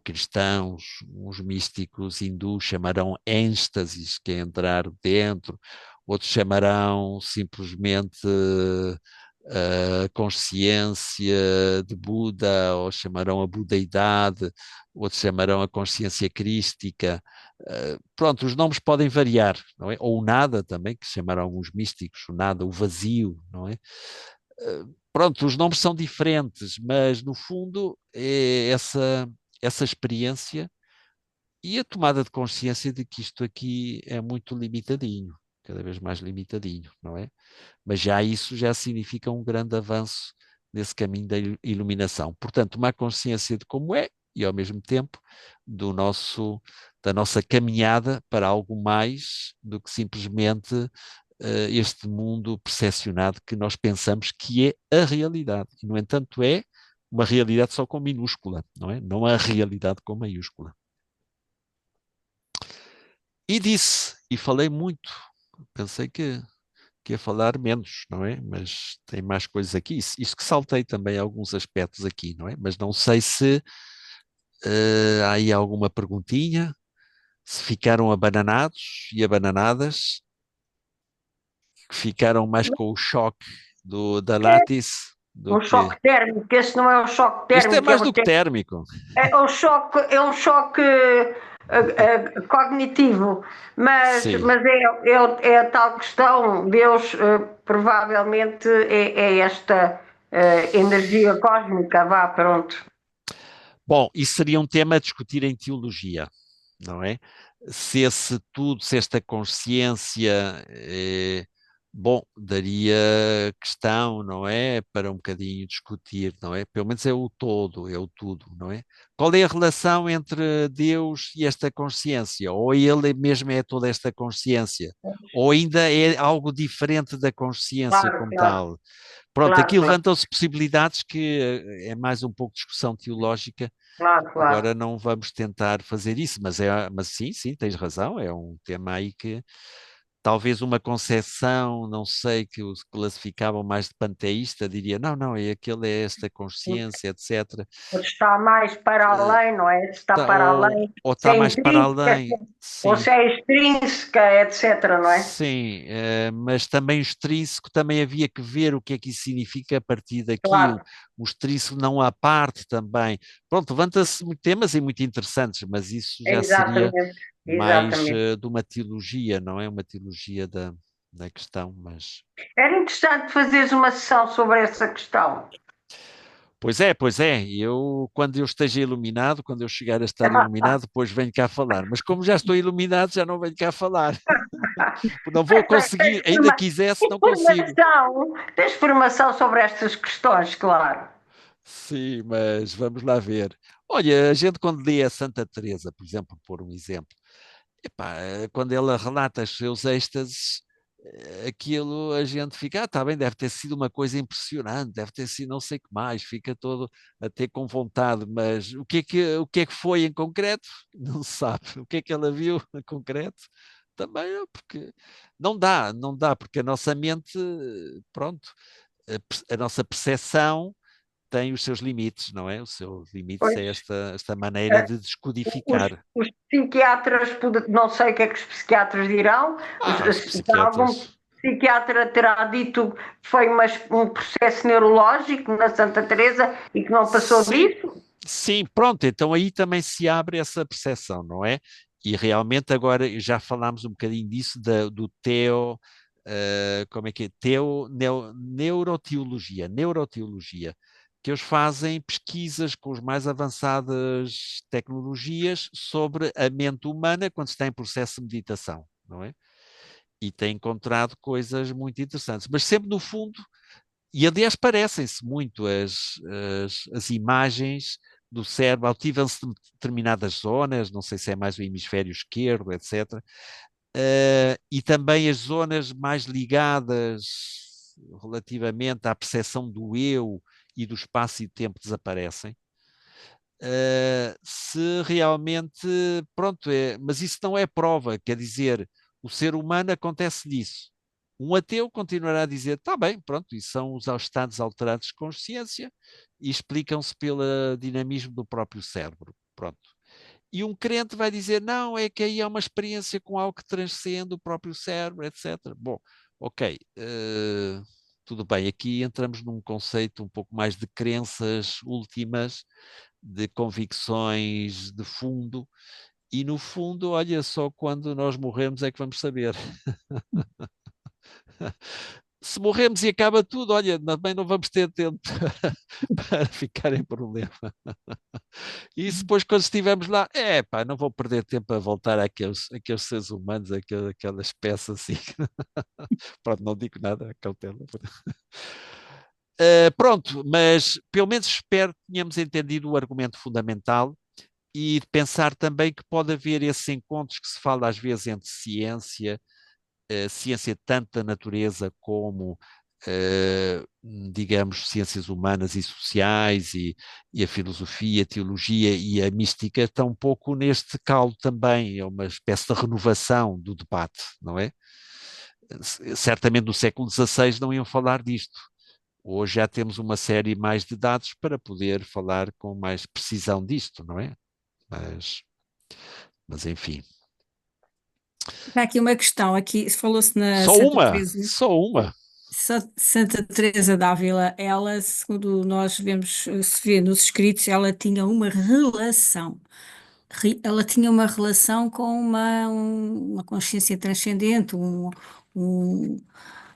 cristãos, os místicos hindus chamarão êxtasis, que é entrar dentro, outros chamarão simplesmente a consciência de Buda, ou chamarão a budeidade, outros chamarão a consciência crística. Pronto, os nomes podem variar, não é? Ou o nada também, que chamaram alguns místicos, o nada, o vazio, não é? Pronto, os nomes são diferentes, mas no fundo é essa experiência e a tomada de consciência de que isto aqui é muito limitadinho, cada vez mais limitadinho, não é? Mas já isso já significa um grande avanço nesse caminho da iluminação. Portanto, tomar consciência de como é e ao mesmo tempo da nossa caminhada para algo mais do que simplesmente este mundo percepcionado que nós pensamos que é a realidade. E, no entanto, é uma realidade só com minúscula, não é? Não a realidade com maiúscula. E disse, e falei muito, pensei que ia falar menos, não é? Mas tem mais coisas aqui. Isto que saltei também alguns aspectos aqui, não é? Mas não sei se há aí alguma perguntinha, se ficaram abananados e abananadas, que ficaram mais com o choque da látice do Um que... choque térmico, esse não é um choque térmico. Isto é mais do que térmico. É um choque cognitivo, mas Sim. é a tal questão. Deus provavelmente é esta energia cósmica, vá, pronto. Bom, isso seria um tema a discutir em teologia, não é? Se esta consciência, bom, daria questão, não é? Para um bocadinho discutir, não é? Pelo menos é o todo, é o tudo, não é? Qual é a relação entre Deus e esta consciência? Ou ele mesmo é toda esta consciência? Ou ainda é algo diferente da consciência Claro, como claro, tal? Pronto, claro, aqui levantam-se possibilidades que é mais um pouco de discussão teológica. claro, claro. Agora não vamos tentar fazer isso, mas sim, tens razão, é um tema aí que talvez uma concepção, não sei, que os classificavam mais de panteísta, diria, não, não, aquele é esta consciência, etc. Está mais para Eh, além, não é? Está para além, ou se é está mais para intrínseca, além, ou sim. se é extrínseca, etc., não é? Sim, mas também o extrínseco também havia que ver o que é que isso significa a partir daqui, Claro, o extrínseco não à parte também. Pronto, levanta-se temas e muito interessantes, mas isso já seria exatamente, mais exatamente. de uma teologia, não é? Uma teologia da questão, mas... Era interessante fazeres uma sessão sobre essa questão. Pois é, quando eu esteja iluminado, quando eu chegar a estar iluminado, depois venho cá falar. Mas como já estou iluminado, já não venho cá falar. Não vou conseguir, ainda quisesse, não consigo. Tens formação sobre estas questões, claro. Sim, mas vamos lá ver. Olha, a gente quando lê a Santa Teresa, por exemplo, por um exemplo, epá, quando ela relata os seus êxtases, aquilo a gente fica, tá bem, deve ter sido uma coisa impressionante, deve ter sido não sei o que mais, fica todo até com vontade, mas o que é que foi em concreto? Não se sabe. O que é que ela viu em concreto? Também é porque não dá, porque a nossa mente, pronto, a nossa percepção tem os seus limites, não é? Os seus limites Pois, é esta maneira eh, de os, descodificar. os psiquiatras, não sei o que é que os psiquiatras dirão, Os se algum psiquiatras. psiquiatra terá dito que foi um processo neurológico na Santa Teresa e que não passou Sim, disso. sim, pronto, então aí também se abre essa percepção, não é? E realmente agora já falámos um bocadinho disso, do como é que é? Neuroteologia, que eles fazem pesquisas com as mais avançadas tecnologias sobre a mente humana quando está em processo de meditação, não é? E têm encontrado coisas muito interessantes, mas sempre no fundo, e aliás parecem-se muito as imagens do cérebro, ativam-se determinadas zonas, não sei se é mais o hemisfério esquerdo, etc. E também as zonas mais ligadas relativamente à percepção do eu e do espaço e tempo desaparecem. Se realmente, pronto, mas isso não é prova, quer dizer, o ser humano acontece disso. Um ateu continuará a dizer, está bem, pronto, isso são os estados alterados de consciência e explicam-se pelo dinamismo do próprio cérebro, pronto. E um crente vai dizer, não, é que aí há uma experiência com algo que transcende o próprio cérebro, etc. Bom, ok, tudo bem, aqui entramos num conceito um pouco mais de crenças últimas, de convicções de fundo, e no fundo, olha, só quando nós morremos é que vamos saber. Se morremos e acaba tudo, olha, também não vamos ter tempo para ficar em problema. E depois, quando estivermos lá, pá, não vou perder tempo a voltar àqueles seres humanos, aquelas peças assim. Pronto, não digo nada, cautela. Pronto, mas pelo menos espero que tenhamos entendido o argumento fundamental e pensar também que pode haver esses encontros que se fala às vezes entre ciência tanto da natureza como, digamos, ciências humanas e sociais e a filosofia, a teologia e a mística estão um pouco neste caldo também, é uma espécie de renovação do debate, não é? Certamente no século XVI não iam falar disto. Hoje já temos uma série mais de dados para poder falar com mais precisão disto, não é? Mas enfim. Há aqui uma questão, aqui falou-se na Só Santa uma, Teresa, só uma. Santa Teresa d'Ávila, ela, segundo nós vemos, se vê nos escritos, ela tinha uma relação. Ela tinha uma relação com uma consciência transcendente, um-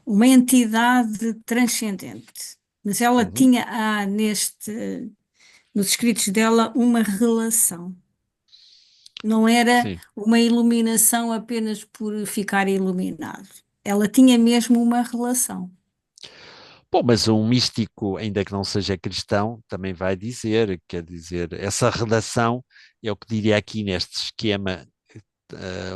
uma entidade transcendente. Mas ela Uhum, tinha nos escritos dela uma relação. Não era sim. uma iluminação apenas por ficar iluminado. Ela tinha mesmo uma relação. Bom, mas um místico, ainda que não seja cristão, também vai dizer, quer dizer, essa relação, é o que diria aqui neste esquema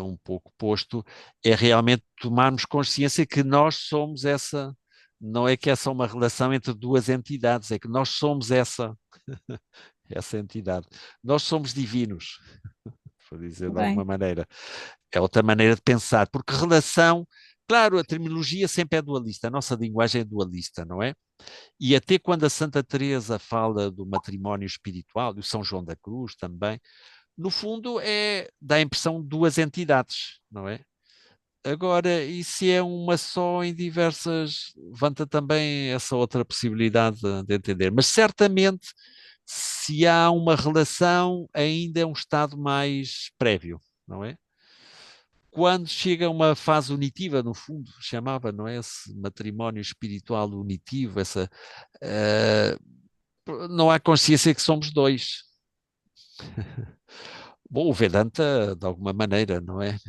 um pouco posto, é realmente tomarmos consciência que nós somos essa, não é que essa é uma relação entre duas entidades, é que nós somos essa entidade. Nós somos divinos, por dizer de alguma Bem, maneira. É outra maneira de pensar, porque relação, claro, a terminologia sempre é dualista, a nossa linguagem é dualista, não é? E até quando a Santa Teresa fala do matrimónio espiritual, e o São João da Cruz também, no fundo dá a impressão de duas entidades, não é? Agora, e se é uma só em diversas, levanta também essa outra possibilidade de entender. Mas certamente, se há uma relação, ainda é um estado mais prévio, não é? Quando chega a uma fase unitiva, no fundo, chamava, não é? Esse matrimónio espiritual unitivo, eh, não há consciência que somos dois. Bom, o Vedanta, de alguma maneira, não é?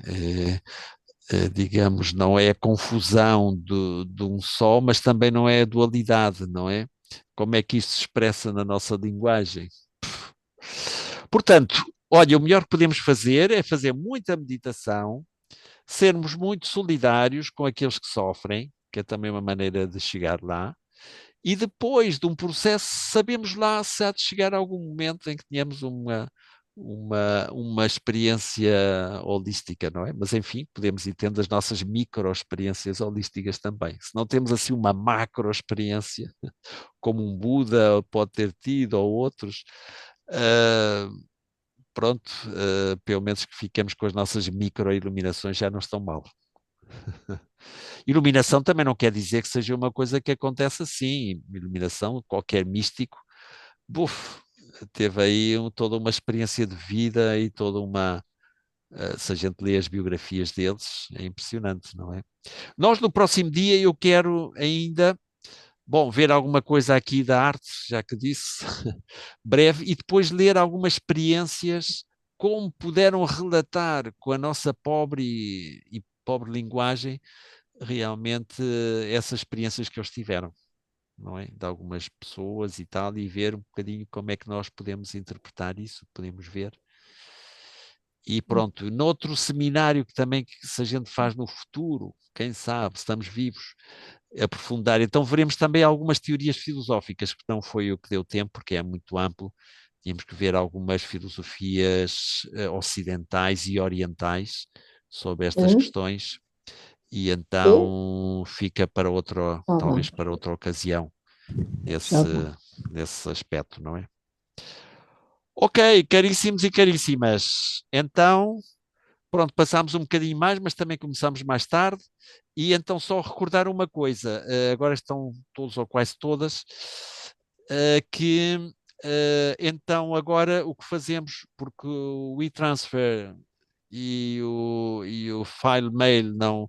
Digamos, não é a confusão de um só, mas também não é a dualidade, não é? Como é que isto se expressa na nossa linguagem? Portanto, olha, o melhor que podemos fazer é fazer muita meditação, sermos muito solidários com aqueles que sofrem, que é também uma maneira de chegar lá, e depois de um processo, sabemos lá se há de chegar algum momento em que tenhamos uma experiência holística, não é? Mas enfim, podemos ir tendo as nossas micro-experiências holísticas também. Se não temos assim uma macro-experiência, como um Buda pode ter tido ou outros, pronto, pelo menos que fiquemos com as nossas micro-iluminações já não estão mal. Iluminação também não quer dizer que seja uma coisa que acontece assim. Iluminação, qualquer místico, buf, teve aí toda uma experiência de vida e toda uma. Se a gente lê as biografias deles, é impressionante, não é? Nós, no próximo dia, eu quero ainda, bom, ver alguma coisa aqui da arte, já que disse, breve, e depois ler algumas experiências, como puderam relatar com a nossa e pobre linguagem, realmente essas experiências que eles tiveram, não é? De algumas pessoas e tal, e ver um bocadinho como é que nós podemos interpretar isso, podemos ver. E pronto, noutro seminário que também se a gente faz no futuro, quem sabe, estamos vivos, aprofundar. Então veremos também algumas teorias filosóficas, que não foi o que deu tempo, porque é muito amplo. Tínhamos que ver algumas filosofias ocidentais e orientais sobre estas Sim, questões, e sim. então fica para outra, Tá bom. talvez para outra ocasião, Já esse, bom. nesse aspecto, não é? Ok, caríssimos e caríssimas. Então, pronto, passámos um bocadinho mais, mas também começámos mais tarde. E então só recordar uma coisa, agora estão todos ou quase todas, que então agora o que fazemos, porque o e-transfer e o file mail não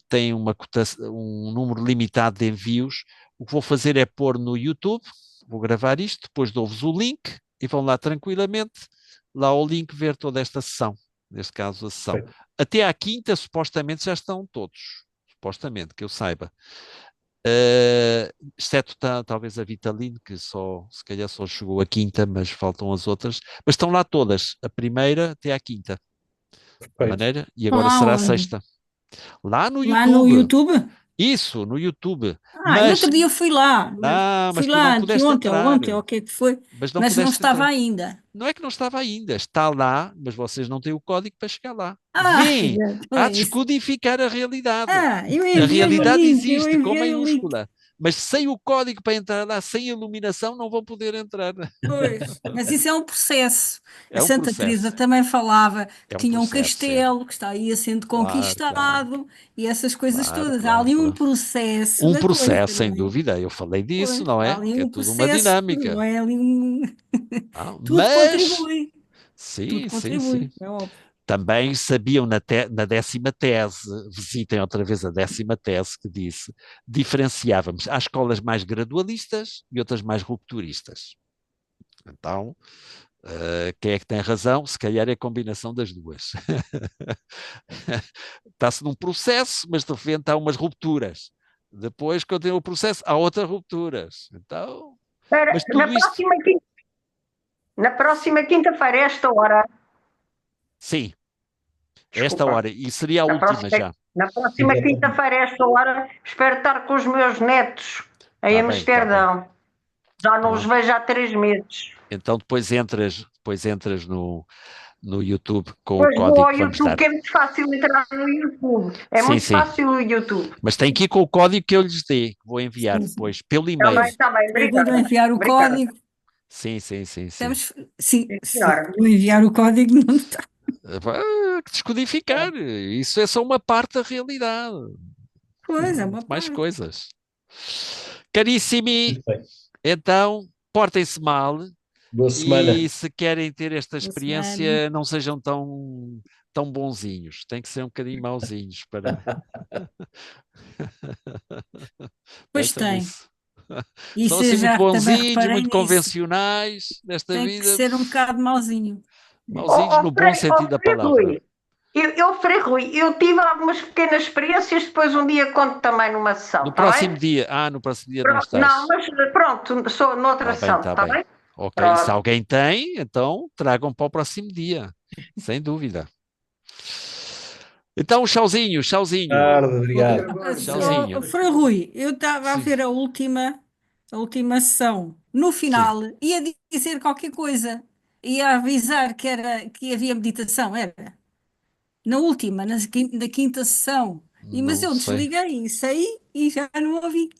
têm um número limitado de envios, o que vou fazer é pôr no YouTube, vou gravar isto, depois dou-vos o link e vão lá tranquilamente, lá ao link ver toda esta sessão, neste caso a sessão. Perfeito. Até à quinta, supostamente, já estão todos, supostamente, que eu saiba. Exceto talvez a Vitaline, que se calhar só chegou à quinta, mas faltam as outras. Mas estão lá todas, a primeira até à quinta, de Perfeito. maneira, e agora Lá será a onde? sexta. Lá no Lá no YouTube, YouTube? isso, no YouTube. Ah, no Mas, outro dia fui lá. não, Fui mas tu não lá pudeste anteontem ou entrar, ontem, ou o que é que foi, mas não mas não pudeste estava entrar. ainda. Não é que não estava ainda, está lá, mas vocês não têm o código para chegar lá. Ah, Vêm então a é isso. descodificar a realidade. Ah, eu A enviei o realidade link, eu existe com enviei o link. maiúscula, mas sem o código para entrar lá, sem iluminação, não vão poder entrar. Pois, mas isso é um processo. A É um Santa Teresa processo, também falava que é um tinha um processo, sim. castelo que ia sendo Claro, claro, conquistado e essas coisas claro, todas. Há claro, ali um claro. processo Um da coisa, processo, não sem é? dúvida. Eu falei disso, Pois, não há é? ali Que é um tudo uma processo, não dinâmica. é ali um. Ah, Tudo mas, contribui, tudo sim, sim, sim. contribui, é óbvio. Também sabiam na décima tese, visitem outra vez a décima tese que disse, diferenciávamos as escolas mais gradualistas e outras mais rupturistas. Então, quem é que tem razão? Se calhar é a combinação das duas. Está-se num processo, mas de repente há umas rupturas. Depois, continua o processo, há outras rupturas. Então, Para, mas tudo isto, na próxima quinta-feira, esta hora, sim, esta desculpa, hora, e seria a na última próxima, já. na próxima Exatamente. quinta-feira, esta hora, espero estar com os meus netos em Está bem, está bem. Amsterdão. Já não os Pronto. vejo há 3 meses. Então depois entras no YouTube com o Pois vou código ao que vamos YouTube, dar. que é muito fácil entrar no YouTube. É Sim, muito sim. fácil o YouTube. Mas tem que ir com o código que eu lhes dei, que vou enviar Sim, sim. depois pelo e-mail. Está bem, Eu vou obrigada. enviar o Obrigada. código. Sim, sim, sim, sim. Estamos, sim, Sim, se senhora. vou enviar o código, não está. Descodificar. Isso é só uma parte da realidade. Pois, é uma Muito mais parte. coisas. Caríssimi, Muito bem. então, portem-se mal Boa semana. e se querem ter esta Boa experiência, semana. não sejam tão bonzinhos. Tem que ser um bocadinho mauzinhos para. Pois Pensem tem. nisso. São Isso eu assim muito já também bonzinhos, reparei muito nisso. convencionais nesta Tem que vida. ser um bocado mauzinho. Mauzinhos no bom sentido da Frei palavra. Rui, Frei Rui, eu tive algumas pequenas experiências, depois um dia conto também numa sessão, No está próximo bem? dia. No próximo dia não estás. Não, mas pronto, sou noutra Está bem, sessão, está está bem. bem? Ok, e se Pronto. alguém tem, então tragam para o próximo dia. Sem dúvida. Então, tchauzinho, tchauzinho. Tarde, obrigado. Tchauzinho. Frei Rui, eu estava a Sim. ver a última sessão. No final, ia dizer qualquer coisa. Ia avisar que havia meditação, era. Na última, na quinta sessão. Mas Não eu sei. desliguei e saí e já não ouvi.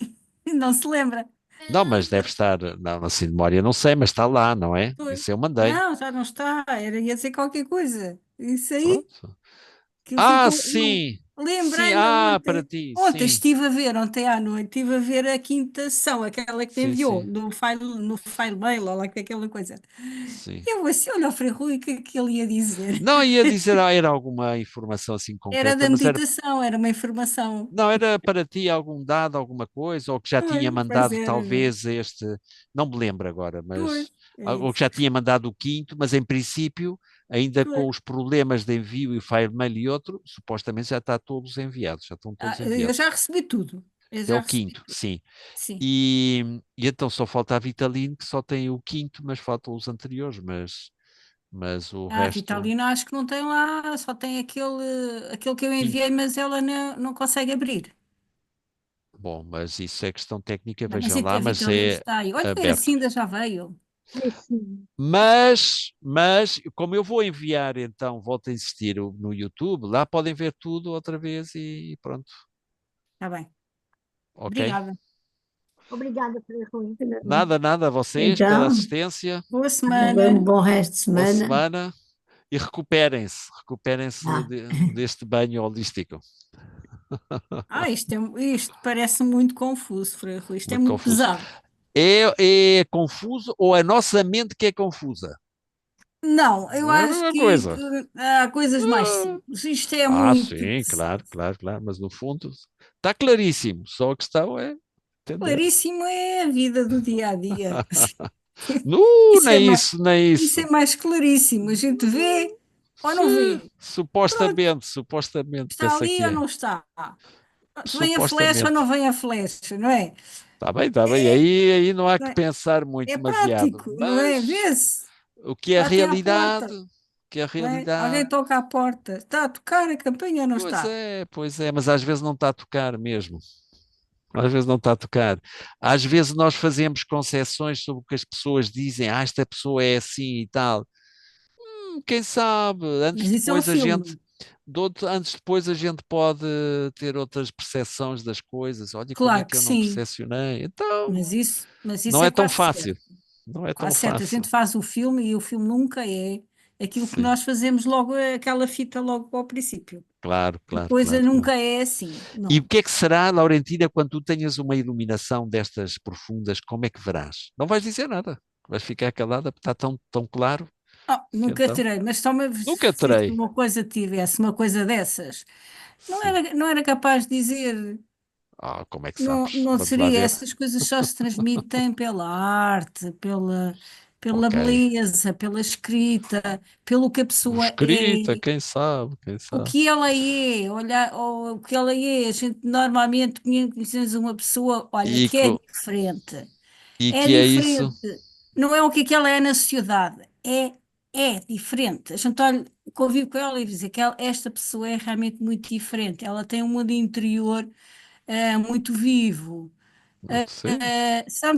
Não se lembra. Não, mas deve estar. Não, assim de memória não sei, mas está lá, não é? Foi. Isso eu mandei. Não, já não está. Ia dizer qualquer coisa. Isso aí Pronto. que ficou. Não, Sim. Sim, lembrei-me para ontem. ti, Ontem sim. estive a ver, ontem à noite, estive a ver a quinta sessão, aquela que me Sim, enviou, sim, no file mail, ou lá que é aquela coisa. sim. E eu assim, olha o Frei Rui, o que é que ele ia dizer? Não, ia dizer, era alguma informação assim Era concreta, da mas era. meditação, era uma informação. Não, era para ti algum dado, alguma coisa, ou que já tinha Pois mandado era, talvez este, não me lembro agora, pois, mas é ou que isso. já tinha mandado o quinto, mas em princípio, ainda com Pois. os problemas de envio e file mail e outro, supostamente já está todos enviados, já estão todos Eu enviados. já recebi tudo. Eu Até já o recebi quinto, tudo. sim. Sim. E então só falta a Vitalino, que só tem o quinto, mas faltam os anteriores, mas o A resto, Vitalina acho que não tem lá, só tem aquele que eu enviei, quinto. mas ela não consegue abrir. Bom, mas isso é questão técnica, Não, mas vejam lá, a mas Vitalina é está aí. Olha, a aberto. Cinda já veio. Mas, como eu vou enviar, então, volto a insistir no YouTube, lá podem ver tudo outra vez e pronto, Está bem. ok? Obrigada. Obrigada, Frei Rui. Nada a vocês pela Então, assistência, Boa um semana. bom resto de boa semana. semana e recuperem-se Ah. deste banho holístico. Isto parece muito confuso, Frei Rui. Isto é Muito muito confuso. pesado. É confuso ou a nossa mente que é confusa? Não, eu Não é a acho mesma que coisa. há coisas mais simples. Isto é muito Sim, claro, mas no fundo está claríssimo, só a questão é entender. claríssimo, é a vida do dia a dia. Isso é Nem mais, isso, nem isso isso. é mais claríssimo. A gente vê ou não vê. Pronto, Supostamente, está pensa ali que ou é. não está. Vem a flecha ou Supostamente. não vem a flecha, não é? Está bem. Aí não há Não que é? pensar muito É demasiado. prático, não é? Mas Vê-se. o que é Batem à realidade, porta, o que é não é? Alguém realidade, toca à porta. Está a tocar a campanha ou não está? pois é, mas às vezes não está a tocar mesmo. Às vezes não está a tocar. Às vezes nós fazemos concessões sobre o que as pessoas dizem, esta pessoa é assim e tal. Quem sabe, Mas isso é um filme. antes depois a gente pode ter outras percepções das coisas. Olha como é Claro que que eu não sim. percepcionei. Então, Mas isso não é é tão quase fácil. certo. Não é tão Quase certo. A fácil. gente faz o filme e o filme nunca é aquilo que Sim, nós fazemos logo, aquela fita logo ao princípio. claro, A claro, coisa claro, claro. nunca é assim. E o Não. que é que será, Laurentina, quando tu tenhas uma iluminação destas profundas, como é que verás? Não vais dizer nada. Vais ficar calada porque está tão claro que Nunca então. terei, mas só me Nunca se terei. uma coisa tivesse, uma coisa dessas, Sim. não era capaz de dizer. Como é que Não, sabes? não Vamos lá seria, ver. essas coisas só se transmitem pela arte, pela Ok. beleza, pela escrita, pelo que a pessoa Escrita, é, quem sabe, quem o sabe. que ela é, olhar, ou o que ela é. A gente normalmente conhecemos uma pessoa, olha, E que é que, diferente. e É que é isso? diferente. Não é o que ela é na sociedade, é diferente. A gente olha, convive com ela e diz que esta pessoa é realmente muito diferente. Ela tem um mundo interior muito vivo. Sim.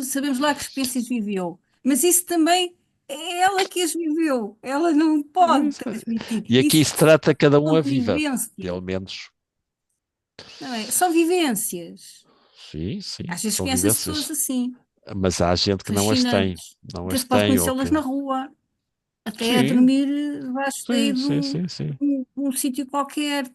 Sabemos lá que experiências viveu, mas isso também É ela que as viveu, ela não pode transmitir. E aqui Isso se trata cada um são a viva, vivências, pelo menos. não é? São vivências. Sim, sim, Às vezes são conhece as pessoas vivências. assim, Mas há gente que não as tem, fascinantes. não Até as se pode tem, ou conhecê-las que... na rua, até a Sim, dormir debaixo daí sim, sim, sim, sim, de um sítio qualquer,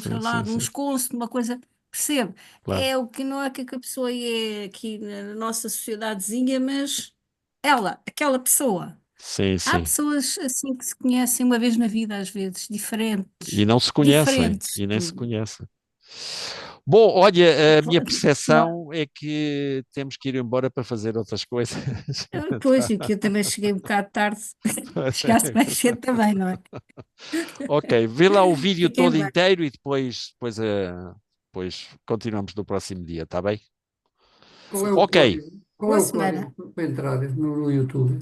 sei sim, lá, sim, de um sim, esconso, de uma coisa. Percebe? claro. É o que não é que a pessoa é aqui na nossa sociedadezinha, mas ela, aquela pessoa. Sim, Há sim. pessoas assim que se conhecem uma vez na vida, às vezes, E diferentes, não se conhecem, diferentes. e nem se conhecem. Bom, olha, a minha Não, percepção é que temos que ir embora para fazer outras coisas. pois, e que eu também cheguei um bocado tarde, chegaste mais cedo também, não é? Ok, vê lá o vídeo Fiquem todo bem. inteiro e depois continuamos no próximo dia, tá bem? Qual é o Ok, código? Qual é Boa o semana. código para entrar no YouTube?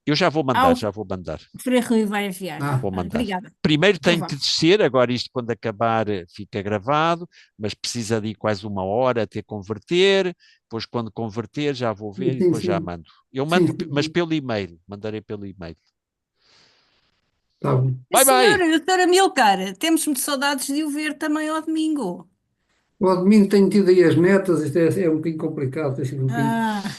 eu já vou Ah, mandar, o já vou mandar, Frei Rui vai enviar. Ah, vou Olha, mandar. obrigada. Primeiro Então tenho que vá. descer, agora isto quando acabar fica gravado, mas precisa de ir quase uma hora até converter, depois quando converter já vou ver e sim, depois já sim. mando. Eu Sim, mando, sim, mas sim. pelo e-mail, mandarei pelo e-mail. Tá bom. Sim, Bye bye! senhora, doutora Milcar, temos muito saudades de o ver também ao domingo. Ao domingo tenho tido aí as netas, isto é um bocadinho complicado, tem sido um bocadinho. Ah,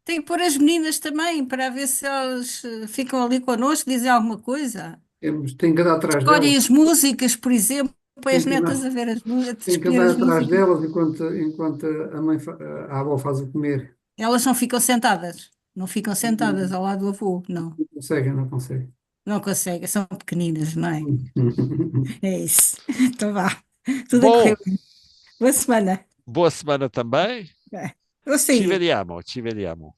tem que pôr as meninas também para ver se elas ficam ali connosco, dizem alguma coisa. Tenho que andar atrás Escolhem delas, as músicas, por exemplo, põe as tenho que netas andar, a ver as músicas, tenho que escolher andar as atrás músicas. delas enquanto a avó faz o comer. Elas não ficam sentadas, não ficam sentadas ao lado do avô, não, Não conseguem, não conseguem. não conseguem, são pequeninas, não é? É isso. Então vá, tudo a Bom, correr bem. Boa semana. boa semana também. Vou Ci sair. vediamo, ci vediamo.